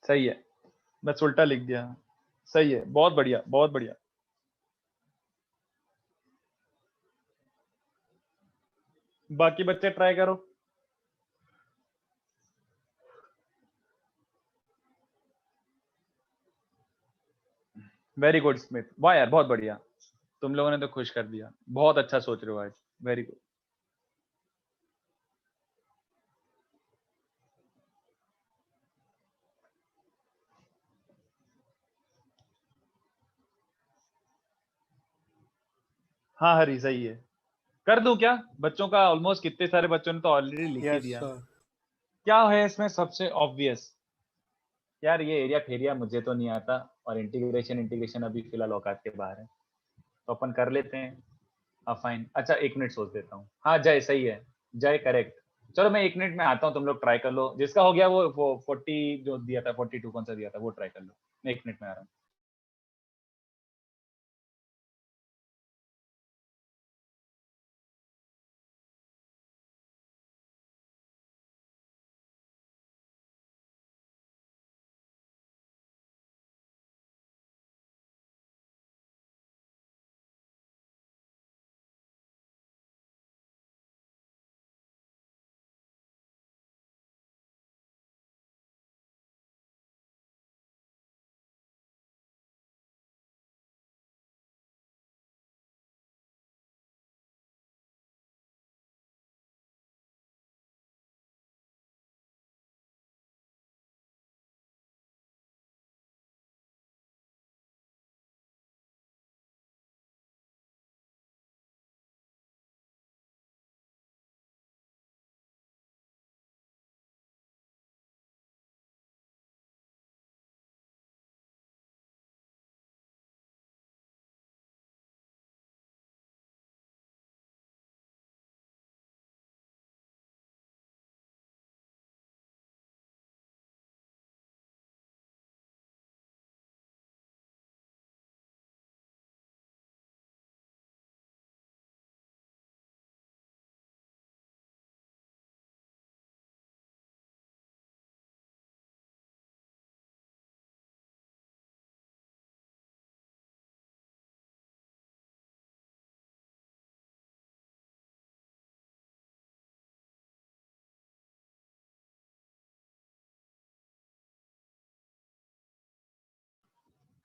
सही है, बस उल्टा लिख दिया। सही है, बहुत बढ़िया, बहुत बढ़िया। बाकी बच्चे ट्राई करो। वेरी गुड स्मिथ, वाह यार बहुत बढ़िया, तुम लोगों ने तो खुश कर दिया, बहुत अच्छा सोच रहे हो आज, वेरी गुड। हाँ हरी, सही है। कर दूं क्या? बच्चों का ऑलमोस्ट, कितने सारे बच्चों ने तो ऑलरेडी लिख ही दिया। क्या है इसमें सबसे ऑब्वियस? यार ये एरिया फेरिया मुझे तो नहीं आता, और इंटीग्रेशन अभी फिलहाल औकात के बाहर है, तो अपन कर लेते हैं। फाइन, अच्छा 1 मिनट सोच देता हूँ। हाँ जय, सही है, जय करेक्ट। चलो मैं 1 मिनट में आता हूँ, तुम लोग ट्राई कर लो। जिसका हो गया वो 40 जो दिया था, 42 कौन सा दिया था, वो ट्राई कर लो। मैं 1 मिनट में आ रहा हूँ।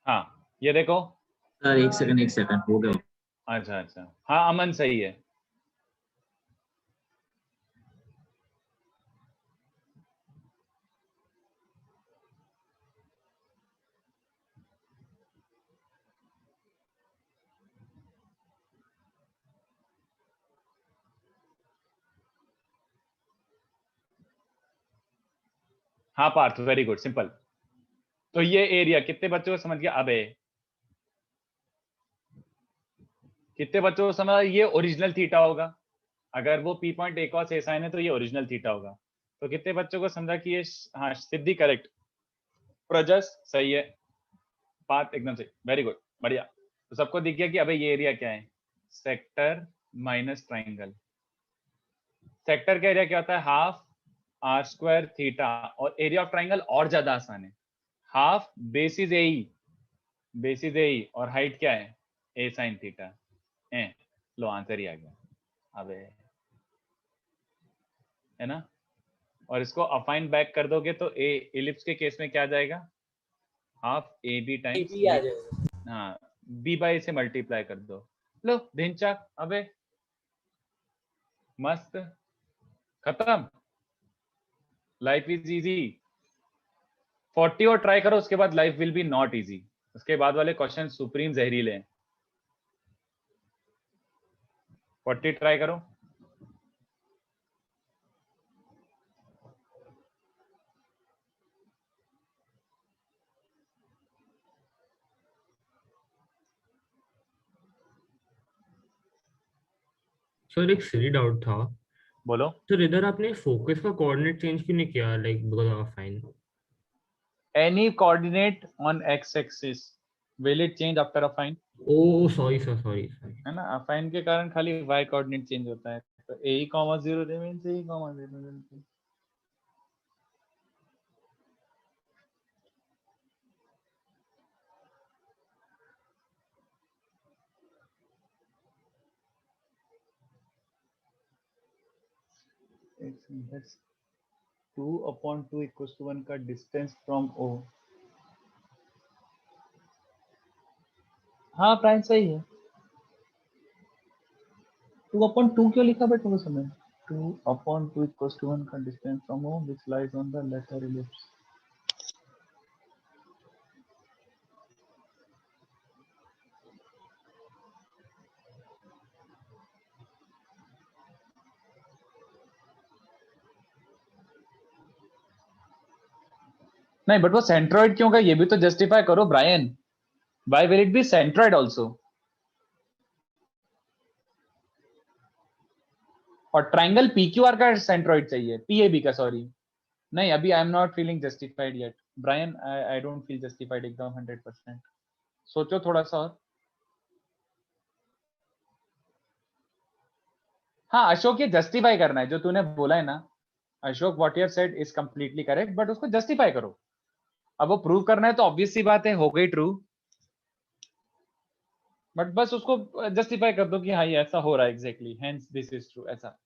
हाँ ये देखो सर 1 सेकंड हो गया। अच्छा अच्छा, हाँ अमन सही है। हाँ पार्थ, वेरी गुड, सिंपल। तो ये एरिया कितने बच्चों को समझ गया? अबे कितने बच्चों को समझ? ये ओरिजिनल थीटा होगा, अगर वो पी पॉइंट एक और से साइन है तो ये ओरिजिनल थीटा होगा। तो कितने बच्चों को समझा कि ये, हाँ सिद्धि करेक्ट, प्रजस सही है, पार्थ एकदम सही, वेरी गुड, बढ़िया। तो सबको दिख गया कि अबे ये एरिया क्या है। Sector minus triangle. सेक्टर का एरिया क्या होता है? हाफ आर स्क्वायर थीटा, और एरिया ऑफ ट्राइंगल और ज्यादा आसान है, हाफ बेसिस ए और हाइट क्या है? ए साइन थीटा। लो आंसर ही आ गया। अबे है ना। और इसको अफाइन बैक कर दोगे तो ए इलिप्स के केस में क्या आ जाएगा? Half A B times AB आ जाएगा। हाँ, बी बाई से मल्टीप्लाई कर दो। लो धिनचाक, अबे मस्त, खत्म। Life is easy. 40 और ट्राई करो, उसके बाद life will be not easy. उसके बाद वाले क्वेश्चन सुप्रीम जहरीले हैं। 40 ट्राई करो। सर एक सिली डाउट था। बोलो। सर इधर आपने फोकस का कोऑर्डिनेट चेंज क्यों नहीं किया, like because of fine? Any coordinate on x-axis will it change after affine? Oh sorry sir, sorry. है ना, affine के कारण खाली y coordinate चेंज होता है, तो a, 0 remains a, 0। That's 2/2 equals to 1 का डिस्टेंस फ्रॉम O। हाँ प्राइम सही है। 2/2 क्यों लिखा बेटा उस समय? 2/2 equals to 1 का distance from O which lies on the lateral ellipse। नहीं बट वो सेंट्रॉइड क्यों का ये भी तो जस्टिफाई करो Brian. Why will it be centroid also? और ट्राइंगल PQR का सेंट्रॉइड चाहिए, PAB का, सॉरी। नहीं अभी I am not feeling justified yet Brian, I don't feel justified एकदम 100%। सोचो थोड़ा सा और। हाँ अशोक, ये जस्टिफाई करना है जो तूने बोला है ना Ashok, what you have said is completely correct, but उसको जस्टिफाई करो। अब वो प्रूव करना है तो ऑब्वियस सी बात है, हो गई ट्रू, बट बस उसको जस्टिफाई कर दो कि हाँ ये ऐसा हो रहा है exactly, hence this is true, ऐसा।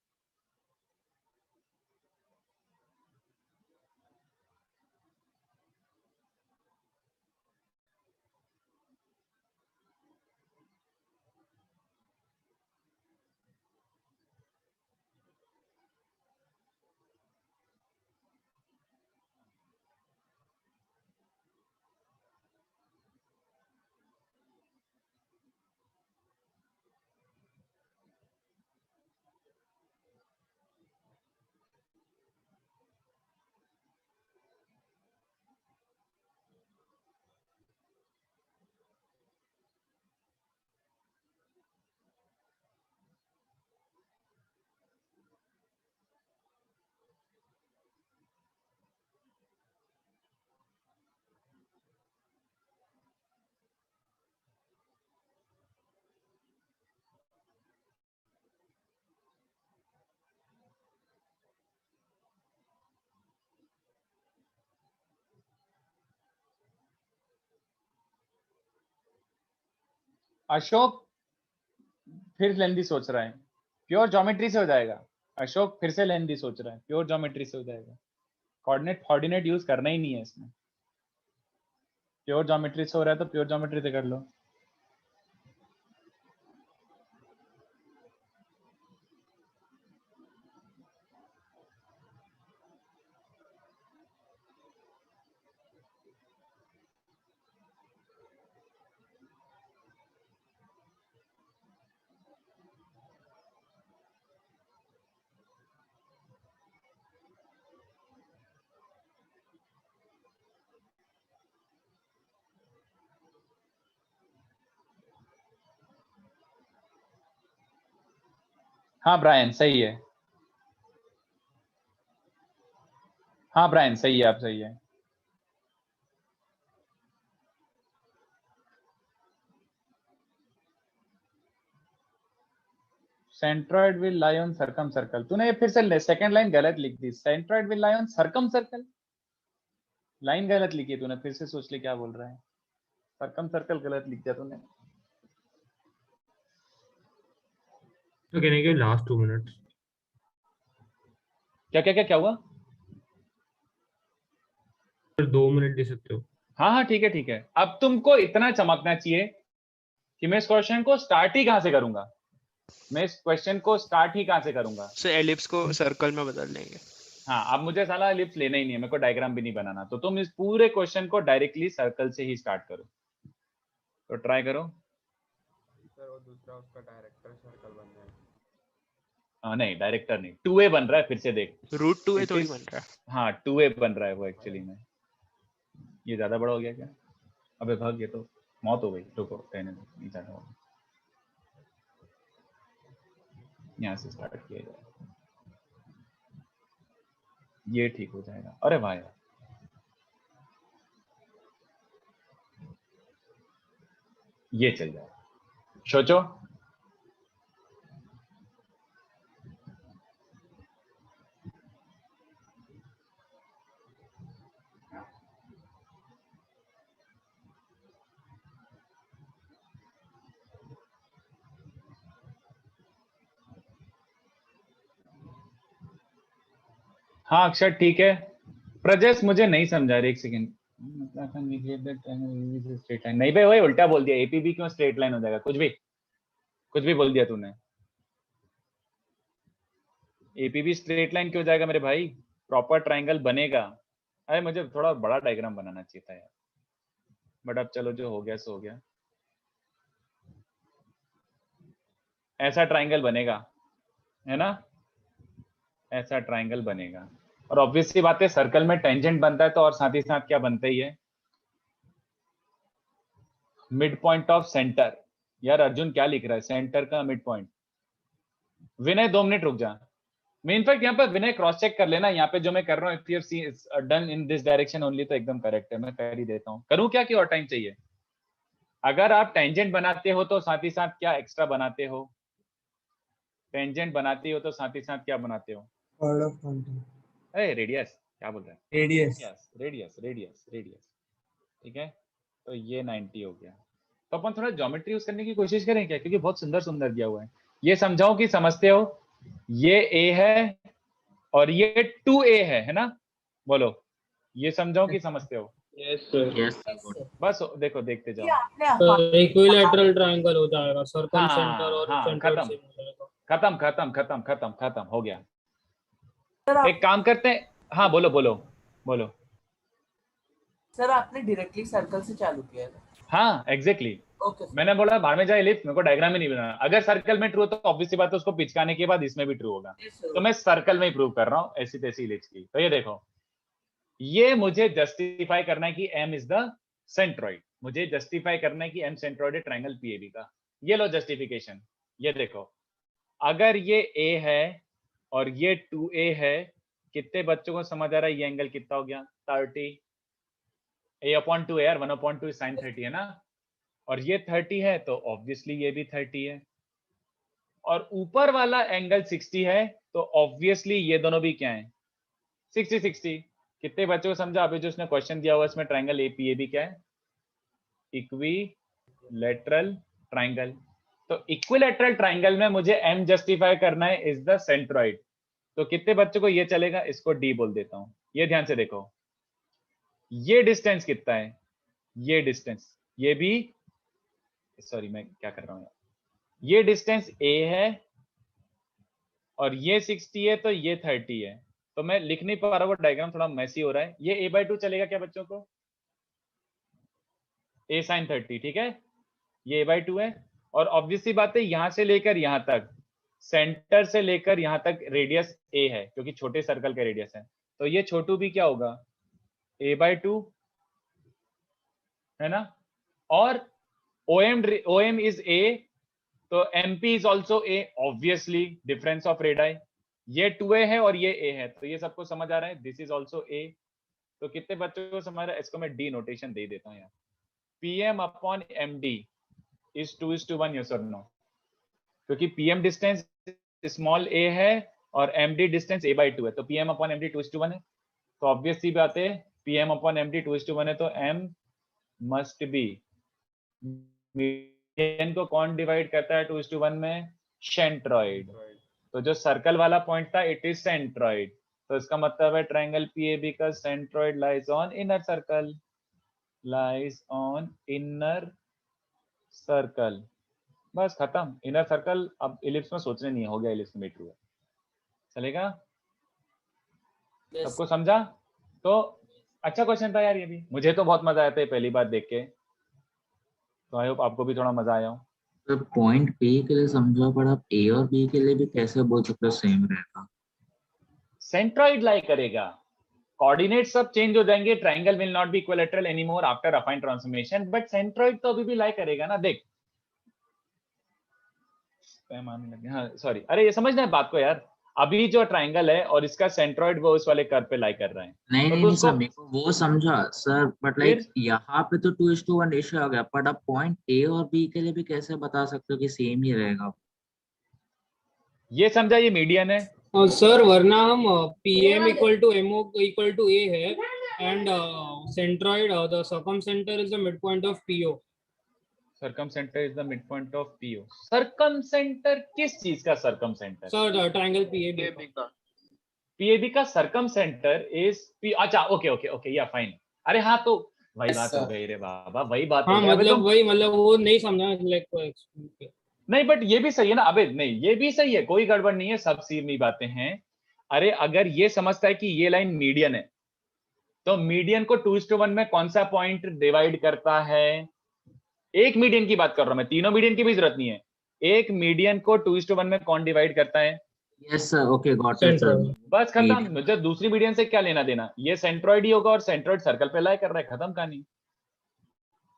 अशोक फिर लेंदी सोच रहा है, प्योर ज्योमेट्री से हो जाएगा। अशोक फिर से लेंदी सोच रहा है, प्योर ज्योमेट्री से हो जाएगा। कोऑर्डिनेट यूज करना ही नहीं है इसमें, प्योर ज्योमेट्री से हो रहा है तो प्योर ज्योमेट्री से कर लो। हाँ ब्रायन सही है, हाँ ब्रायन सही है, आप सही है। Centroid will lie on circumcircle. तूने फिर से सेकंड लाइन गलत लिख दी, centroid will lie on circumcircle, line गलत लिखी तूने, फिर से सोच ले क्या बोल रहा है, सर्कम सर्कल गलत लिख दिया तूने। तो कहने के लास्ट 2 मिनट्स क्या क्या क्या क्या हुआ? फिर 2 मिनट दे सकते हो। हाँ हाँ ठीक है ठीक है। अब तुमको इतना चमकना चाहिए कि मैं इस क्वेश्चन को स्टार्ट ही कहां से करूंगा, मैं इस क्वेश्चन को स्टार्ट ही कहां से करूंगा। सो एलिप्स को सर्कल में बदल देंगे। हाँ, अब मुझे साला एलिप्स लेना ही नहीं है, मेरे को डायग्राम भी नहीं बनाना, तो तुम इस पूरे क्वेश्चन को डायरेक्टली सर्कल से ही स्टार्ट करो। तो ट्राई करो। सर वो दूसरा उसका डायरेक्टर सर्कल बन जाएगा। हाँ नहीं, डायरेक्टर नहीं, 2a बन रहा है, फिर से देख। रूट 2a थोड़ी बन रहा है। हाँ 2a बन रहा है वो एक्चुअली में। ये ज्यादा बड़ा हो गया क्या? अबे भाग, ये तो मौत हो गई। रुको, कहने दो, नहीं ज्यादा होगा। यहाँ से स्टार्ट किया जाए, ये ठीक हो जाएगा। अरे वाह यार, ये चल जाएगा। सोचो, हाँ अक्षर ठीक है। प्रजेश मुझे नहीं समझा रहे, एक सेकेंड। स्ट्रेट लाइन नहीं भाई, वही उल्टा बोल दिया। एपीबी क्यों स्ट्रेट लाइन हो जाएगा? कुछ भी बोल दिया तूने। एपीबी स्ट्रेट लाइन क्यों जाएगा मेरे भाई? प्रॉपर ट्राइंगल बनेगा। अरे मुझे थोड़ा बड़ा डायग्राम बनाना चाहिए था यार, बट अब चलो जो हो गया सो हो गया। ऐसा ट्राइंगल बनेगा, है ना? ऐसा ट्राइंगल बनेगा। और ऑब्वियसली बात है, सर्कल में टेंजेंट बनता है तो और साथ ही साथ क्या बनता ही है? Mid point of centre. यार अर्जुन क्या लिख रहा है? सेंटर का मिड पॉइंट। विनय 2 मिनट रुक जा। मैं इनफैक्ट यहाँ पे विनय क्रॉस चेक कर लेना, यहाँ पे जो मैं कर रहा हूँ, if you see done in this direction only, तो एकदम करेक्ट है। मैं कर ही देता हूँ। करूँ क्या कि और टाइम चाहिए? अगर आप टेंजेंट बनाते हो तो साथ ही साथ क्या एक्स्ट्रा बनाते हो? टेंजेंट बनाते हो तो साथ ही साथ क्या बनाते हो? रेडियस। क्या बोल रहे हैं? Radius radius radius radius. ठीक है, तो ये 90 हो गया। तो अपन थोड़ा ज्योमेट्री यूज करने की कोशिश करें क्या, क्योंकि बहुत सुंदर सुंदर दिया हुआ है। ये समझाओ कि समझते हो? ये a है और ये 2a है ना? बोलो, ये समझाओ कि समझते हो? Yes sir. यस बस देखो, देखते जाओ। तो इक्विलैटरल ट्रायंगल हो जाएगा, सर्कम हाँ, सेंटर और हाँ, सेंटर खत्म सेम हो जाएगा। खत्म खत्म खत्म खत्म खत्म हो गया। एक काम करते हैं। हाँ बोलो बोलो बोलो। सर आपने डायरेक्टली सर्कल से चालू किया है? हाँ एग्जैक्टली। ओके। मैंने बोला बाहर में जाए एलिप्स, मेरे को डायग्राम ही नहीं बनाना। अगर सर्कल में ट्रू हो तो ऑब्वियसली बात है, उसको पिचकाने के बाद इसमें भी ट्रू होगा। तो मैं सर्कल में ही प्रूव कर रहा हूँ ऐसी तैसी एलिप्स की। तो ये देखो, ये मुझे जस्टिफाई करना है कि m इज द सेंट्रॉइड। मुझे जस्टिफाई करना है कि m सेंट्रॉइड है ट्रायंगल पीएबी का। ये लो जस्टिफिकेशन। ये देखो, अगर ये a है और ये 2a है, कितने बच्चों को समझ आ रहा है ये एंगल कितना हो गया? 30। a/2 यार, 1/2 sin 30 है ना? और ये 30 है तो ऑब्वियसली ये भी 30 है। और ऊपर वाला एंगल 60 है तो ऑब्वियसली ये दोनों भी क्या है? 60 60। कितने बच्चों को समझा? अभी जो उसने क्वेश्चन दिया हुआ इसमें ट्रायंगल एपीएबी क्या है? Equilateral triangle. तो इक्विलैटरल ट्रायंगल में मुझे m जस्टिफाई करना है इज द सेंट्रॉइड। तो कितने बच्चों को ये चलेगा? इसको d बोल देता हूं। ये ध्यान से देखो, ये डिस्टेंस कितना है? ये डिस्टेंस, ये भी, सॉरी मैं क्या कर रहा हूं, ये डिस्टेंस a है और ये 60 है तो ये 30 है। तो मैं लिख नहीं पा रहा, वो डायग्राम थोड़ा मैसी हो रहा है। ये a/2 चलेगा क्या बच्चों को? a sin 30, ठीक है, ये a/2 है। और ऑब्वियसली बात है, यहां से लेकर यहां तक, सेंटर से लेकर यहां तक रेडियस a है, क्योंकि छोटे सर्कल का रेडियस है। तो ये छोटू भी क्या होगा? a/2 है ना? और OM is a, तो MP is also a, obviously difference of radii। ये 2a है और ये a है, तो ये सबको समझ आ रहा है, this is also a। तो कितने बच्चों को समझ रहा है? इसको मैं d नोटेशन दे देता हूँ यार। PM/MD is 2:1, yes or no? क्योंकि PM डिस्टेंस स्मॉल a है और md डिस्टेंस a/2 है, तो pm अपॉन md 2:1 है। तो ऑब्वियस सी बात है pm अपॉन md 2:1 है, तो m मस्ट बी, मीडियन को कौन डिवाइड करता है 2:1 में? सेंट्रॉइड। तो जो सर्कल वाला पॉइंट था इट इज सेंट्रॉइड, तो इसका मतलब है ट्रायंगल PAB का centroid lies on inner circle, lies on inner circle. बस खत्म, इनर सर्कल। अब इलिप्स में सोचने नहीं, हो गया इलिप्स में ट्रू है। चलेगा? सबको समझा? तो अच्छा क्वेश्चन था यार ये भी, मुझे तो बहुत मजा आया था पहली बार देख के, तो आई होप आपको भी थोड़ा मजा आया हो। तो पॉइंट P के लिए समझो, पर आप A और B के लिए भी कैसे बोल सकते हो सेम रहेगा? सेंट्रॉइड लाई करेगा, कोऑर्डिनेट सब चेंज हो जाएंगे, triangle will not B equilateral anymore after affine transformation, but centroid तो अभी भी लाई करेगा ना। देख हाँ सॉरी, अरे ये समझना है बात को यार, अभी जो ट्रायंगल है और इसका सेंट्रॉइड वो उस वाले कर्व पे लाई कर रहा है। नहीं तो नहीं नहीं उसको सर, मेरे को वो समझा सर, बट लाइक यहाँ पे तो 2:1 रेशियो आ गया, बट आप पॉइंट A और B के लिए भी कैसे बता सकते हो कि सेम ही रहेगा? ये समझा, ये मीडियन है सर, वरना हम PM equal to MO equal to A है, and centroid the circumcentre is the mid point of PO। Circumcentre is the mid point of PO। Circumcentre किस चीज का circumcentre? Sir triangle PAB का। PAB का circumcentre is P। अच्छा okay okay okay, yeah fine. अरे हाँ, तो वही बात हो गई रे बाबा, वही बात हो हाँ, गई। मतलब वही, मतलब वो नहीं समझा लाइक। नहीं बट ये भी सही है ना, अबे नहीं ये भी सही है, कोई गड़बड़ नहीं है, सब सीधी बातें हैं। अरे अगर ये समझता है कि ये लाइन मीडियन है, तो मीडियन को 2:1 में कौन सा पॉइंट डिवाइड करता है? एक मीडियन की बात कर रहा हूं मैं, तीनों मीडियन की भी जरूरत नहीं है। एक मीडियन को 2:1 में कौन डिवाइड करता है? Yes sir, okay got it sir. बस खत्म, मुझे दूसरी मीडियन से क्या लेना देना, ये सेंट्रॉइड ही होगा और सेंट्रॉइड सर्कल पे लाई कर रहा है, खत्म कहानी।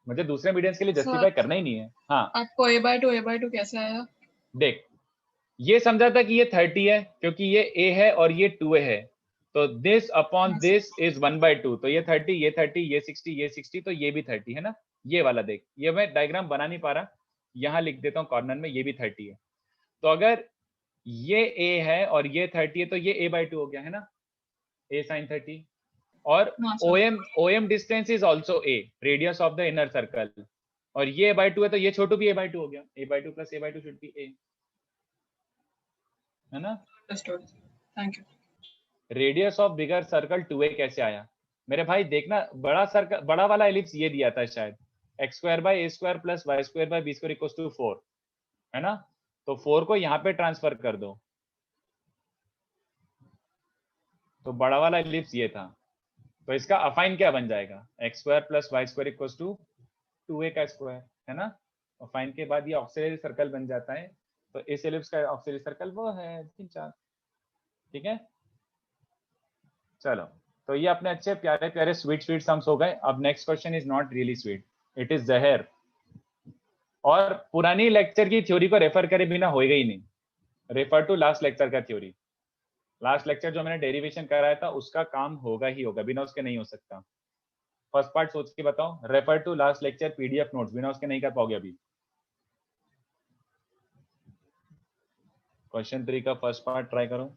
मुझे दूसरे मीडियंस के लिए जस्टिफाई करना ही नहीं है। हाँ, आपको A/2 कैसे आया? देख ये समझा था कि ये 30 है क्योंकि ये A है और ये 2A है, तो दिस अपॉन दिस इज 1/2, तो ये 30, ये 30, ये 60, ये 60, तो ये भी 30 है ना। ये वाला देख, ये मैं डायग्राम बना नहीं पा रहा, यहाँ लिख देता हूँ कॉर्नर में, ये भी 30 है। तो अगर ये A है और ये 30 है, तो ये A/2 हो गया है ना, A sin 30। और OM distance is also A, radius of the inner circle, और ये A/2 है, तो ये छोटू भी A/2 हो गया, A/2 plus A/2 should be A, है ना। Thank you. Radius of bigger circle 2A कैसे आया मेरे भाई? देखना, बड़ा सर्कल, बड़ा वाला एलिप्स ये दिया था शायद, x² plus y² equals to 4, है ना। तो 4 को यहाँ पे ट्रांसफर कर दो, तो बड़ा वाला एलिप्स ये था। तो इसका अफाइन क्या बन जाएगा? x² plus y² equals to 2A का स्क्वायर, है ना। अफाइन के बाद ये ऑक्सिलरी सर्कल बन जाता है, तो इस एलिप्स का ऑक्सिलरी सर्कल वो है 3 4। ठीक है, चलो, तो ये अपने अच्छे प्यारे प्यारे स्वीट सम्स हो गए। अब next question is not really sweet, it is जहर। और पुरानी लेक्चर की थ्योरी को रेफर करे बिना होएगा ही नहीं। रेफर टू लास्ट लेक्चर का थ्योरी, लास्ट लेक्चर जो मैंने डेरिवेशन कराया था उसका काम होगा ही होगा, बिना उसके नहीं हो सकता। फर्स्ट पार्ट सोच के बताओ, refer to last lecture PDF notes, बिना उसके नहीं कर पाओगे अभी। क्वेश्चन 3 का फर्स्ट पार्ट ट्राई करो।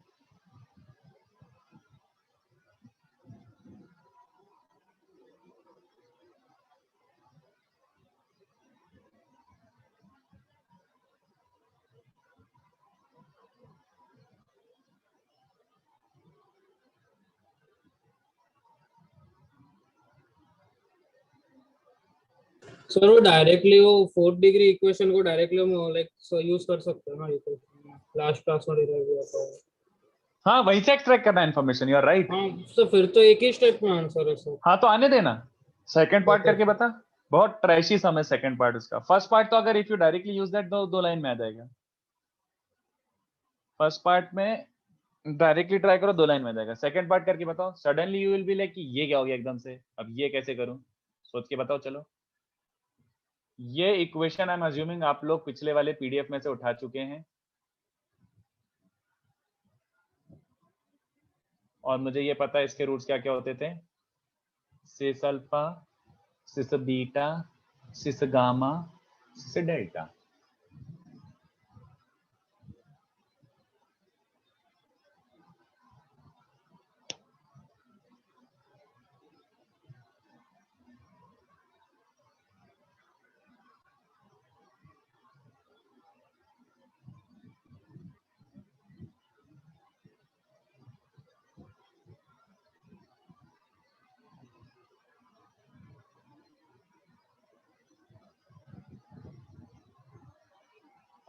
सर वो डायरेक्टली वो 4th डिग्री इक्वेशन को डायरेक्टली हम लाइक यूज कर सकते हैं ना, ये लास्ट क्लास में डिराइव किया था। हाँ, वहीं से एक्सट्रैक्ट करना इन्फॉर्मेशन, यू आर राइट। हाँ, तो फिर तो एक ही स्टेप में आंसर है सर। हाँ, तो आने देना, सेकंड पार्ट करके बता। बहुत ट्रैशी सम है सेकंड पार्ट उसका। फर्स्ट पार्ट तो अगर if you directly use that, दो लाइन में आ जाएगा। फर्स्ट पार्ट में डायरेक्टली ट्राई करो, 2 लाइन में आ जाएगा। सेकंड पार्ट करके बताओ, suddenly you will be like कि ये क्या हो गया एकदम से, अब ये कैसे करूं, सोच के बताओ। चलो, ये इक्वेशन आई एम अज्यूमिंग आप लोग पिछले वाले PDF में से उठा चुके हैं, और मुझे ये पता है इसके रूट्स क्या क्या होते थे, cis alpha, cis beta, cis gamma, cis delta.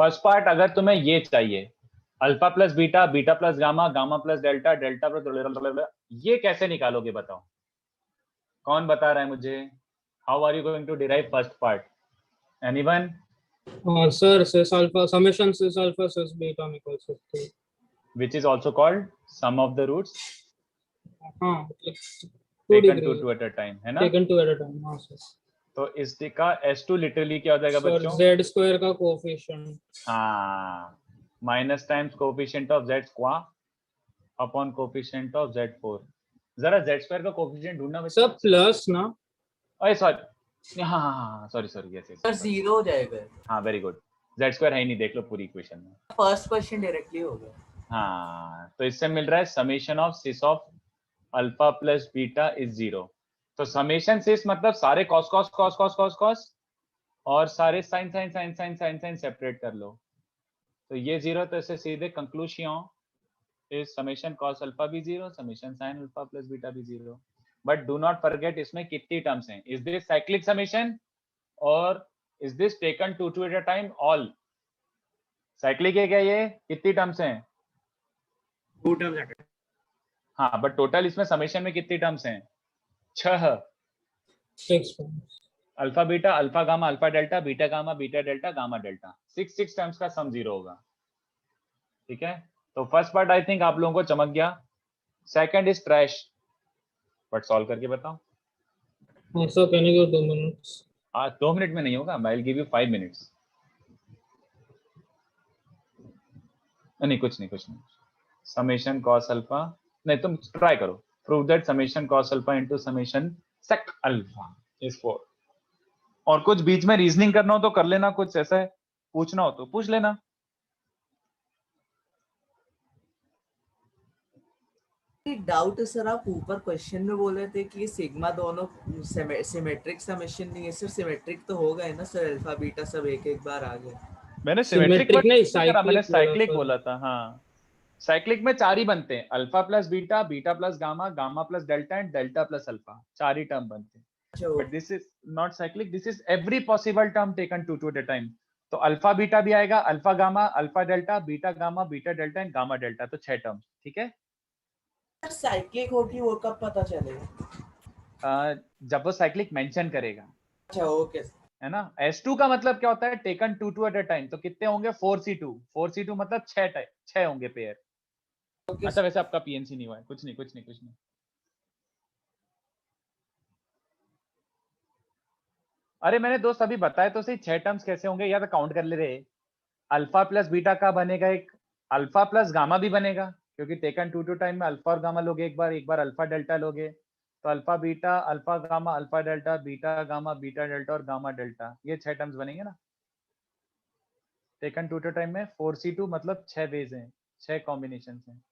First part अगर तुम्हें ये चाहिए alpha plus beta, beta plus gamma, gamma plus delta, delta plus, ये कैसे निकालोगे बताओ? कौन बता रहा है मुझे? How are you going to derive first part? Anyone? Sir, cis alpha summation cis alpha cis beta equals to 3. Which is also called sum of the roots taken two at a time, है ना? taken 2 at a time. हाँ sir. तो इसका S2 literally क्या हो जाएगा बच्चों? Z square का कोएफिशिएंट। हाँ, minus times coefficient of Z square upon coefficient of Z4। जरा Z स्क्वायर का कोएफिशिएंट ढूंढना बच्चों। सब प्लस ना? ओए सॉरी, हाँ सॉरी यस सर 0 हो जाएगा। हाँ वेरी गुड, Z स्क्वायर है ही नहीं, देख लो पूरी इक्वेशन में। फर्स्ट क्वेश्चन डायरेक्टली हो गया। हाँ, तो इससे मिल रहा है summation of cis of alpha plus beta is 0। तो समेशन सिस मतलब सारे cos cos cos cos cos cos और सारे sine sine sine sine sine sine separate कर लो, तो ये 0, तो इससे सीधे conclusion is summation cos alpha भी 0, summation sine alpha plus beta भी 0। बट डू नॉट फॉरगेट इसमें कितनी टर्म्स हैं? इज दिस साइक्लिक समेशन और is this taken two at a time? All cyclic है क्या ये? कितनी टर्म्स हैं? 2 टर्म्स। हाँ, बट टोटल इसमें समेशन में कितनी टर्म्स हैं? 6 alpha beta, alpha gamma, alpha delta, beta gamma, beta delta, gamma delta, 6 terms का सम 0 होगा। ठीक है, तो फर्स्ट पार्ट आई थिंक आप लोगों को चमक गया। Second is trash, but solve करके बताओ। Sir can you give 2 minutes? 2 minute में नहीं होगा, आई विल गिव यू 5 मिनट्स। नहीं कुछ नहीं। समेशन कॉस अल्फा, नहीं तुम ट्राई करो, prove that summation cos alpha into summation sec alpha is 4। और कुछ बीच में रीजनिंग करना हो तो कर लेना, कुछ ऐसा पूछना हो तो पूछ लेना। एक डाउट है सर, आप ऊपर क्वेश्चन में बोल रहे थे कि सिग्मा दोनों सिमेट्रिक समेशन नहीं है। सर सिमेट्रिक तो हो गए ना सर, अल्फा बीटा सब एक बार आ गए। मैंने सिमेट्रिक नहीं, मैंने साइक्लिक बोला था। हाँ, साइक्लिक में 4 ही बनते हैं, alpha plus beta, beta plus gamma, gamma plus delta and delta plus alpha, 4 ही टर्म बनते हैं। But this is not cyclic, this is every possible term taken two at a time. तो अल्फा बीटा भी आएगा, alpha gamma, alpha delta, beta gamma, beta delta and gamma delta, तो 6 term. ठीक है, cyclic होगी वो कब पता चलेगा? जब वो साइक्लिक मेंशन करेगा। अच्छा ओके, है ना। S2 का मतलब क्या होता है? Taken two at a time, तो कितने होंगे? 4C2 मतलब 6 होंगे पेयर। अच्छा वैसे आपका PNC नहीं हुआ है, कुछ नहीं। अरे मैंने दोस्त अभी बताया तो सही, 6 टर्म्स कैसे होंगे, या तो काउंट कर ले रहे। अल्फा प्लस बीटा का बनेगा एक, अल्फा प्लस गामा भी बनेगा, क्योंकि टेकन टू टाइम में अल्फा और गामा लोगे एक बार अल्फा डेल्टा लोगे, तो alpha beta, alpha gamma, alpha delta, beta gamma, beta delta और गामा डेल्टा, ये 6 टर्म्स बनेंगे ना टेकन टू टाइम में। 4C2 मतलब 6 वेज हैं, 6 कॉम्बिनेशन हैं।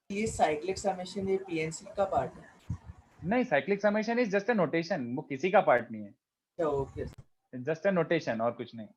ये साइक्लिक समेशन ये PNC का पार्ट है? नहीं, cyclic summation is just a notation, वो किसी का पार्ट नहीं है। ओके, जस्ट अ नोटेशन और कुछ नहीं।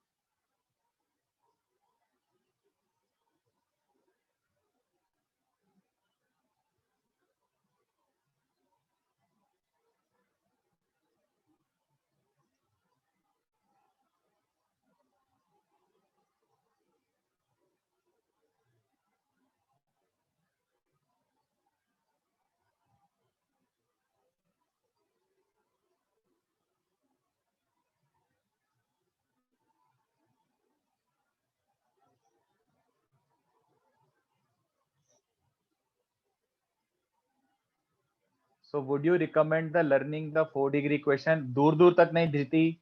So would you recommend the learning the 4-degree question? दूर तक नहीं धीती,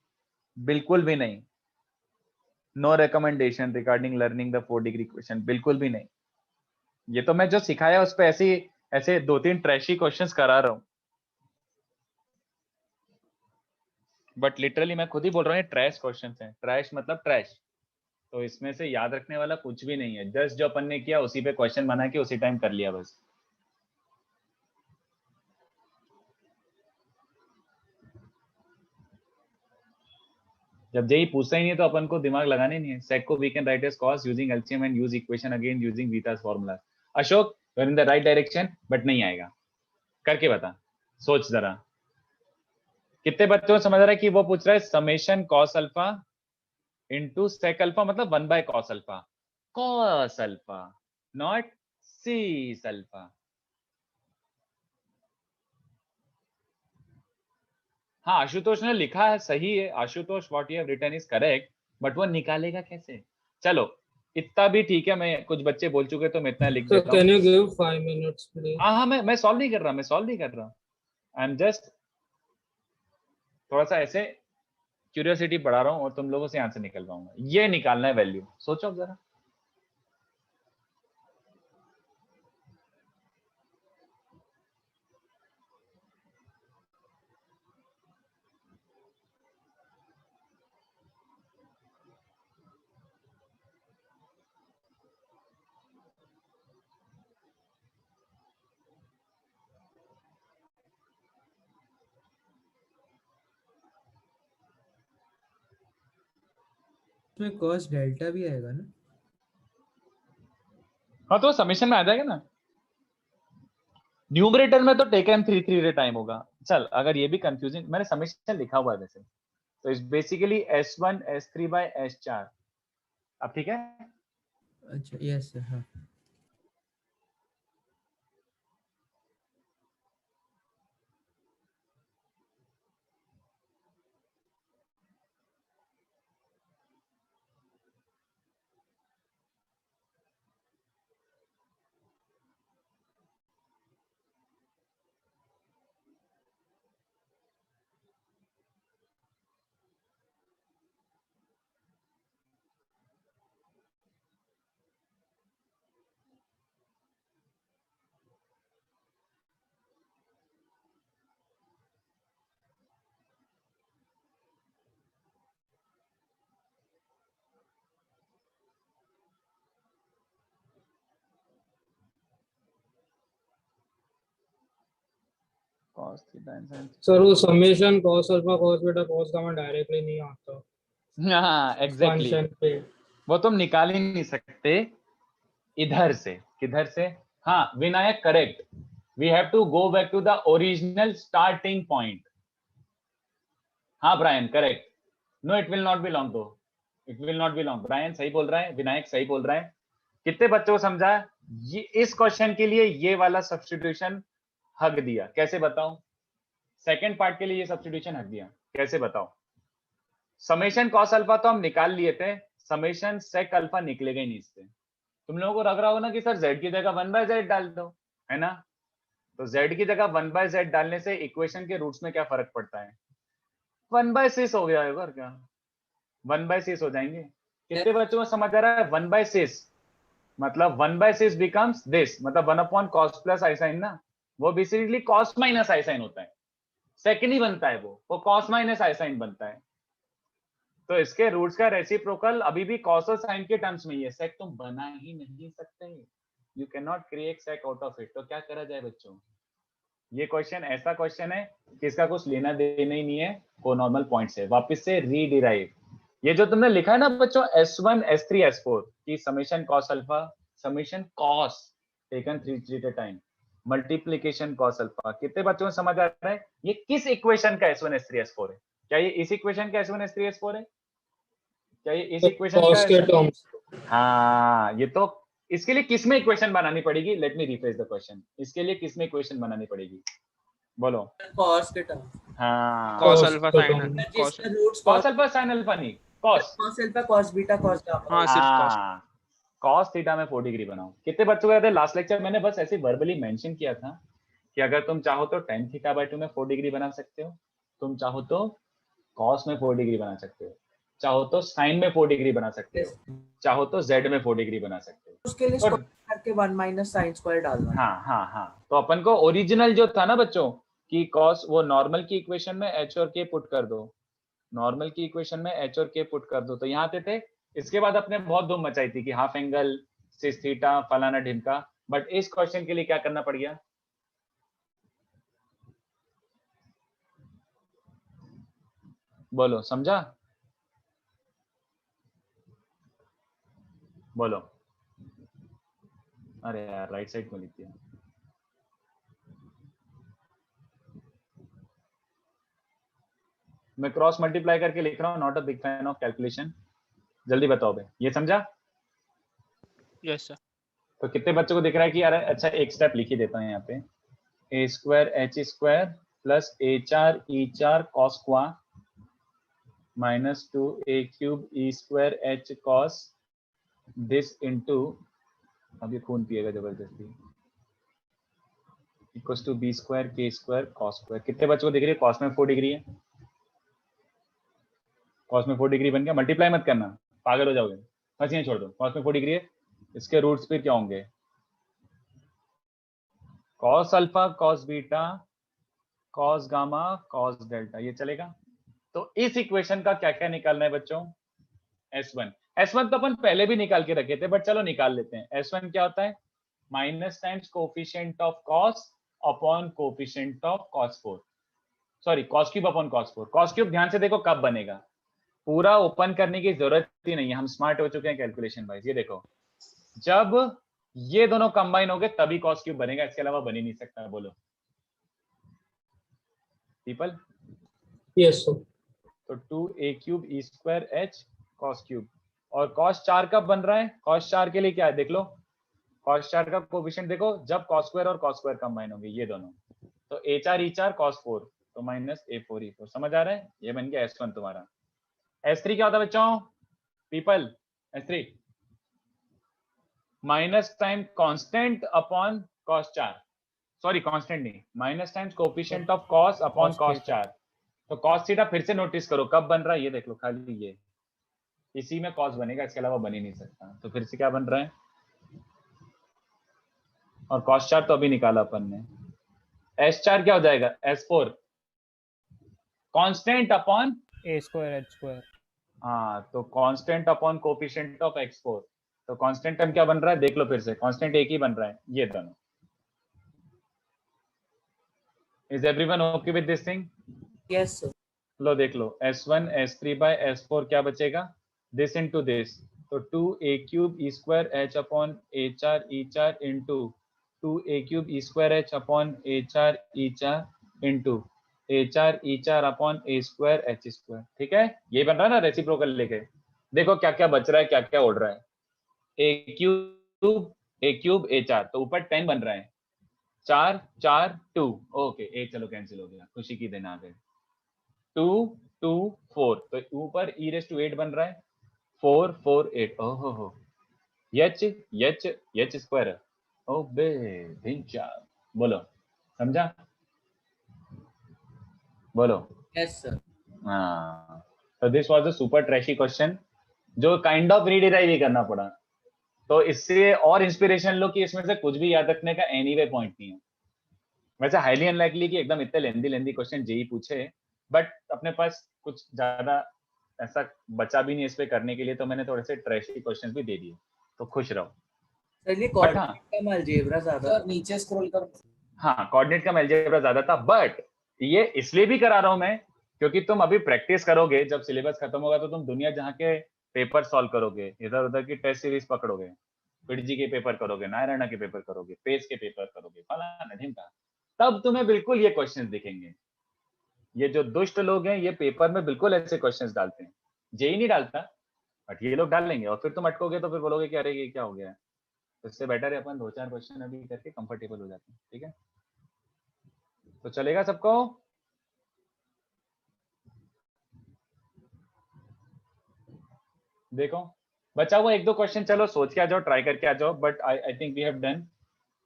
बिल्कुल भी नहीं। No recommendation regarding learning the 4-degree question, बिल्कुल भी नहीं। ये तो मैं जो सिखाया उस पे ऐसे 2-3 ट्रैशी क्वेश्चंस करा रहा हूँ, बट लिटरली मैं खुद ही बोल रहा हूँ ये ट्रैश क्वेश्चंस हैं। ट्रैश मतलब ट्रैश, तो इसमें से याद रखने वाला कुछ भी नहीं है। जस्ट जो अपन ने किया उसी पे क्वेश्चन बना के उसी टाइम कर लिया बस। जब जेई पूछता ही नहीं है तो अपन को दिमाग लगाने नहीं है। सेक को we can write as cos using LCM and use equation again using Vieta's formula. Ashok you are in the right direction, but नहीं आएगा। करके बता, सोच जरा। कितने बच्चों को समझ रहा है कि वो पूछ रहा है summation cos alpha into sec alpha मतलब 1 by cos alpha, cos alpha not cis alpha. हाँ आशुतोष ने लिखा है, सही है Ashutosh, what you have written is correct, but वो निकालेगा कैसे? चलो इतना भी ठीक है, मैं कुछ बच्चे बोल चुके तो मैं इतना लिख देता हूँ। Can you give 5 minutes please? हाँ मैं सॉल्व नहीं कर रहा, आई एम जस्ट थोड़ा सा ऐसे क्यूरियोसिटी बढ़ा रहा हूँ और तुम लोगों से आंसर निकल पाऊंगा। ये निकालना है वैल्यू, सोचो जरा। उसमें कॉस डेल्टा भी आएगा ना? हाँ तो समेशन में आ जाएगा ना। न्यूमरेटर में तो टेकन 3 टाइम होगा। चल अगर ये भी कंफ्यूजिंग, मैंने समेशन लिखा हुआ है वैसे, तो it's basically S1 S3 bye S4। अब ठीक है। अच्छा यस सर, हाँ। cos theta and sin theta. Sir वो summation cos alpha cos beta cos gamma directly नहीं आता। हाँ एग्जैक्टली, फंक्शन पे वो तुम निकाल ही नहीं सकते इधर से। किधर से? हाँ Vinayak correct, we have to go back to the original starting point. हाँ Brian correct, no it will not be long, though it will not be long. Brian सही बोल रहा है, विनायक सही बोल रहा है। कितने बच्चों को समझा? ये इस क्वेश्चन के लिए ये वाला सब्स्टिट्यूशन हक दिया, कैसे बताओ? सेकंड पार्ट के लिए ये सब्स्टिट्यूशन हक दिया, कैसे बताओ? समेशन कॉस अल्फा तो हम निकाल लिए थे, समेशन सेक अल्फा निकलेगा ही नहीं इससे। तुम लोगों को लग रहा होगा ना कि सर z की जगह 1/z डाल दो, है ना? तो z की जगह 1/z डालने से इक्वेशन के रूट्स में क्या फर्क पड़ता है? 1/6 हो गया है, और क्या 1/6 हो जाएंगे। कितने बच्चों को समझ आ रहा है? 1/6 मतलब 1/6 बिकम्स दिस, मतलब 1/cos प्लस आई साइन ना, वो बेसिकली cos माइनस आई साइन होता है। सेकंड ही बनता है वो cos माइनस आई साइन बनता है। तो इसके रूट्स का रेसिप्रोकल अभी भी cos और sin के टर्म्स में ही है। सेक तुम बना ही नहीं सकते, you can not create sec out of it. तो क्या करा जाए बच्चों? ये क्वेश्चन ऐसा क्वेश्चन है कि इसका कुछ लेना देना ही नहीं है कोनॉर्मल पॉइंट से। वापस से रीडिराइव, ये जो तुमने लिखा है ना बच्चों S1 S3 S4 की summation cos alpha, summation cos taken 3 at time, multiplication cos alpha, कितने बच्चों को समझ आ रहा है? ये किस इक्वेशन का S1 S3 S4 है? क्या ये इस इक्वेशन का S1 S3 S4 है? क्या ये इस इक्वेशन cos के का? टर्म्स। हाँ ये तो, इसके लिए किस में इक्वेशन बनानी पड़ेगी? Let me refresh the question. इसके लिए किस में इक्वेशन बनानी पड़ेगी? बोलो। cos के टर्म। हाँ cos अल्फा sin cos जिसका roots cos alpha sin alpha नहीं, cos alpha cos beta cos gamma. हाँ सिर्फ cos। cos थीटा में 4 डिग्री बनाओ। कितने बच्चों को याद है लास्ट लेक्चर मैंने बस ऐसे वर्बली मेंशन किया था कि अगर तुम चाहो तो tan थीटा बाय 2 में 4 डिग्री बना सकते हो, तुम चाहो तो cos में 4 डिग्री बना सकते हो, चाहो तो sin में 4 डिग्री बना सकते हो, चाहो तो z में 4 डिग्री बना सकते हो। उसके लिए स्क्वायर करके 1 माइनस साइन स्क्वायर डालना। हाँ तो अपन को ओरिजिनल जो था ना बच्चों कि cos, वो नॉर्मल की इक्वेशन में h और k पुट कर दो, नॉर्मल की इक्वेशन में h और k पुट कर दो, तो यहाँ पे थे। इसके बाद अपने बहुत धूम मचाई थी कि हाफ एंगल सिस थीटा फलाना ढिमका, बट इस क्वेश्चन के लिए क्या करना पड़ गया? बोलो, समझा? बोलो। अरे यार राइट साइड में लिखती है। मैं क्रॉस मल्टीप्लाई करके लिख रहा हूँ, not a big fan of calculation. जल्दी बताओ भाई, ये समझा? Yes sir. तो कितने बच्चों को दिख रहा है कि यार अच्छा एक स्टेप लिख ही देता हूँ यहाँ पे, ए स्क्वायर एच स्क्वायर प्लस ए चार ई चार कॉस क्वा minus 2a cube E square H cos this into, अब ये खून पिएगा जबरदस्ती, इक्वल्स टू बी स्क्वायर के स्क्वायर कॉस स्क्वायर। कितने बच्चों को दिख रही है? कॉस में 4 डिग्री है, कॉस में 4 डिग्री बन गया। मल्टीप्लाई मत करना, पागल हो जाओगे, बस यहीं छोड़ दो। कॉस में 4 डिग्री है, इसके रूट्स फिर क्या होंगे? Cos alpha, cos beta, cos gamma, cos delta, ये चलेगा। तो इस इक्वेशन का क्या क्या निकालना है बच्चों? S1। S1 तो अपन पहले भी निकाल के रखे थे, बट चलो निकाल लेते हैं। S1 क्या होता है? Minus times coefficient of cos upon coefficient of cos 4, sorry cos cube upon cos 4। Cos cube ध्यान से देखो कब बनेगा, पूरा ओपन करने की जरूरत ही नहीं है, हम स्मार्ट हो चुके हैं कैलकुलेशन वाइज। ये देखो, जब ये दोनों कंबाइन हो गए तभी कॉस क्यूब बनेगा, इसके अलावा बन ही नहीं सकता। बोलो पीपल। Yes sir. तो 2a cube E square H cos cube, और कॉस 4 कब बन रहा है? कॉस 4 के लिए क्या है देख लो, कॉस 4 का कोफिशिएंट देखो जब कॉस स्क्वायर और कॉस स्क्वायर कंबाइन होंगे ये दोनों, तो a4 e4 cos 4 तो माइनस a4 e4। समझ आ रहा है? ये बन गया S1 तुम्हारा। S3 क्या होता है बच्चों? People, S3 minus time constant upon cos 4, sorry constant नहीं, minus times coefficient of cos upon cos 4। तो cos थीटा फिर से नोटिस करो कब बन रहा है, ये देख लो खाली ये इसी में cos बनेगा, इसके अलावा बन ही नहीं सकता। तो फिर से क्या बन रहा है? और cos 4 तो अभी निकाला अपन ने। S4 क्या हो जाएगा? S4 constant upon a square h square. हाँ, तो constant upon coefficient of x4। तो कांस्टेंट टर्म क्या बन रहा है देख लो फिर से, कांस्टेंट एक ही बन रहा है, ये दोनों। Is everyone okay with this thing? Yes sir. लो देख लो, S1 S3 बाय S4 क्या बचेगा? दिस इनटू दिस, तो 2a cube E square H upon a4 e4 into 2a cube E square H upon a4 e4 into a4 e4 upon a square h square. ठीक है, ये बन रहा है ना रेसिप्रोकल लेके। देखो क्या क्या बच रहा है, क्या क्या उड़ रहा है। a क्यूब a4, तो ऊपर 10 बन रहा है, 4 4 2, ओके ए चलो कैंसिल हो गया, खुशी की दिन आ गए। 2 2 4, तो ऊपर e रेज़ टू 8 बन रहा है, 4 4 8, ओहो हो h स्क्वायर, ओ बे भिंचा। बोलो समझा? बोलो। Yes sir. हाँ, तो this was a super trashy question जो काइंड ऑफ रीडिराइव ही करना पड़ा। तो इससे और इंस्पिरेशन लो कि इसमें से कुछ भी याद रखने का एनीवे पॉइंट नहीं है। वैसे हाईली अनलाइकली कि एकदम इतने लेंदी क्वेश्चन जेई पूछे, बट अपने पास कुछ ज्यादा ऐसा बचा भी नहीं इस पे करने के लिए, तो मैंने थोड़े से ट्रैशी क्वेश्चंस भी दे दिए, तो खुश रहो। चलिए कोऑर्डिनेट का अलजेब्रा ज्यादा, नीचे स्क्रॉल करो। हाँ, कोऑर्डिनेट का अलजेब्रा ज्यादा था, बट ये इसलिए भी करा रहा हूं मैं क्योंकि तुम अभी प्रैक्टिस करोगे, जब सिलेबस खत्म होगा तो तुम दुनिया जहाँ के पेपर सॉल्व करोगे, इधर उधर की टेस्ट सीरीज पकड़ोगे, पिडजी के पेपर करोगे, नारायणा के पेपर करोगे, पेस के पेपर करोगे, फलाना ढिमका, तब तुम्हें बिल्कुल ये क्वेश्चंस दिखेंगे। ये जो दुष्ट लोग हैं ये पेपर में बिल्कुल ऐसे क्वेश्चंस डालते हैं, जेई नहीं डालता बट ये लोग डाल लेंगे, और फिर तुम अटकोगे तो फिर बोलोगे कि अरे ये क्या हो गया है। तो इससे बेटर है अपन 2-4 क्वेश्चन अभी करके कंफर्टेबल हो जाते हैं। ठीक है, तो चलेगा सबको? देखो बचा हुआ 1-2 क्वेश्चन, चलो सोच के आ जाओ, ट्राई करके आ जाओ, but I think we have done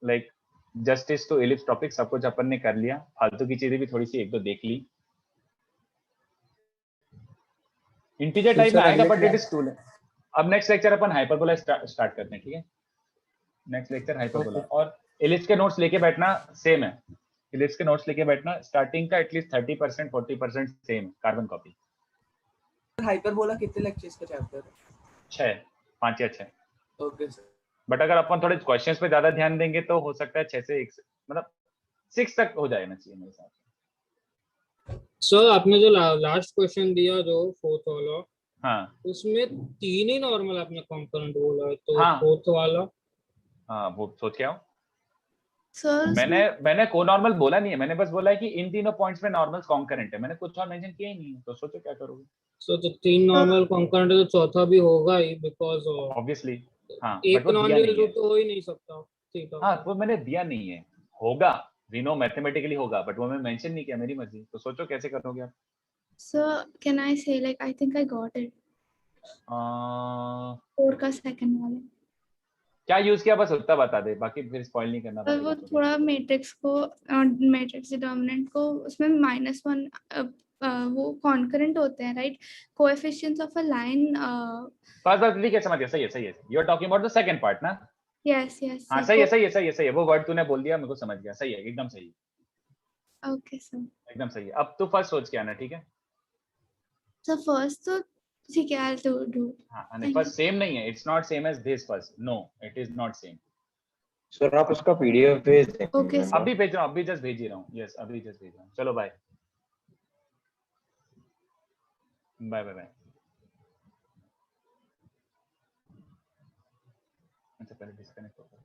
like justice to ellipse topic. सब कुछ अपन ने कर लिया, फालतू की चीजें भी थोड़ी सी 1-2 देख ली। इंटीजर टाइप में आएगा बट इट इज टू। अब नेक्स्ट लेक्चर अपन हाइपरबोला स्टार्ट करते हैं। ठीक है, नेक्स्ट लेक्चर हाइपरबोला, और एलिप्स के नोट्स लेके बैठना सेम है, एलिप्स के नोट्स लेके बैठना, स्टार्टिंग का at least 30% 40% same carbon copy. Hyperbola कितने लेक्चर्स का चैप्टर है? 5 या 6। Okay sir. बट अगर अपन थोड़े क्वेश्चंस पे ज्यादा ध्यान देंगे तो हो सकता है 6 से 1 मतलब 6 तक हो जाएगा चाहिए मेरे हिसाब से। सर आपने जो लास्ट क्वेश्चन दिया जो 4th वाला, हाँ, उसमें 3 ही नॉर्मल आपने कंपोनेंट बोला है, तो हाँ, 4th वाला? हाँ वो सोच के आओ। सर मैंने कोनॉर्मल बोला नहीं है, मैंने बस बोला है कि इन तीनों पॉइंट्स में नॉर्मल्स कॉन्करेंट है, मैंने कुछ और मेंशन किया ही नहीं है, तो सोचो क्या करोगे। सो तो 3 नॉर्मल कॉन्करेंट है तो चौथा भी होगा ही, बिकॉज ऑब्वियसली हाँ, एक बट वो नॉन दिया रियल नहीं है। रूट तो हो ही नहीं सकता। ठीक है, हाँ, वो मैंने दिया नहीं है, होगा, वी नो मैथमेटिकली होगा, बट वो मैं मेंशन नहीं किया, मेरी मर्जी, तो सोचो कैसे करोगे आप। सर कैन आई से like I think I got it. 4 का सेकंड वाला। क्या यूज किया बस उतना बता दे, बाकी फिर स्पॉइल नहीं करना और वो पड़ेगा। थोड़ा मैट्रिक्स को मैट्रिक्स डिटर्मिनेंट को उसमें -1 वो कॉन्करेंट होते हैं right, coefficients of a line. बस ठीक है, समझ गया, सही है सही है, you are talking about the second part ना। यस यस हाँ सही है सही है सही है सही है, वो वर्ड तूने बोल दिया, मेरे को समझ गया, सही है, एकदम सही है, ओके सर। एकदम सही है। अब तू फर्स्ट सोच के आना, ठीक है। सर फर्स्ट तो ठीक है, आई विल डू। हाँ, and फर्स्ट सेम नहीं है, it's not same as this first, no it is not same. Sir आप उसका पीडीएफ भेज दें। Okay sir. अभी भेज रहा हूँ, अभी जस्ट भेज ही रहा हूँ, यस अभी जस्ट भेज रहा हूँ, चलो बाय बाय बाय बाय। अच्छा पहले डिस्कनेक्ट होगा।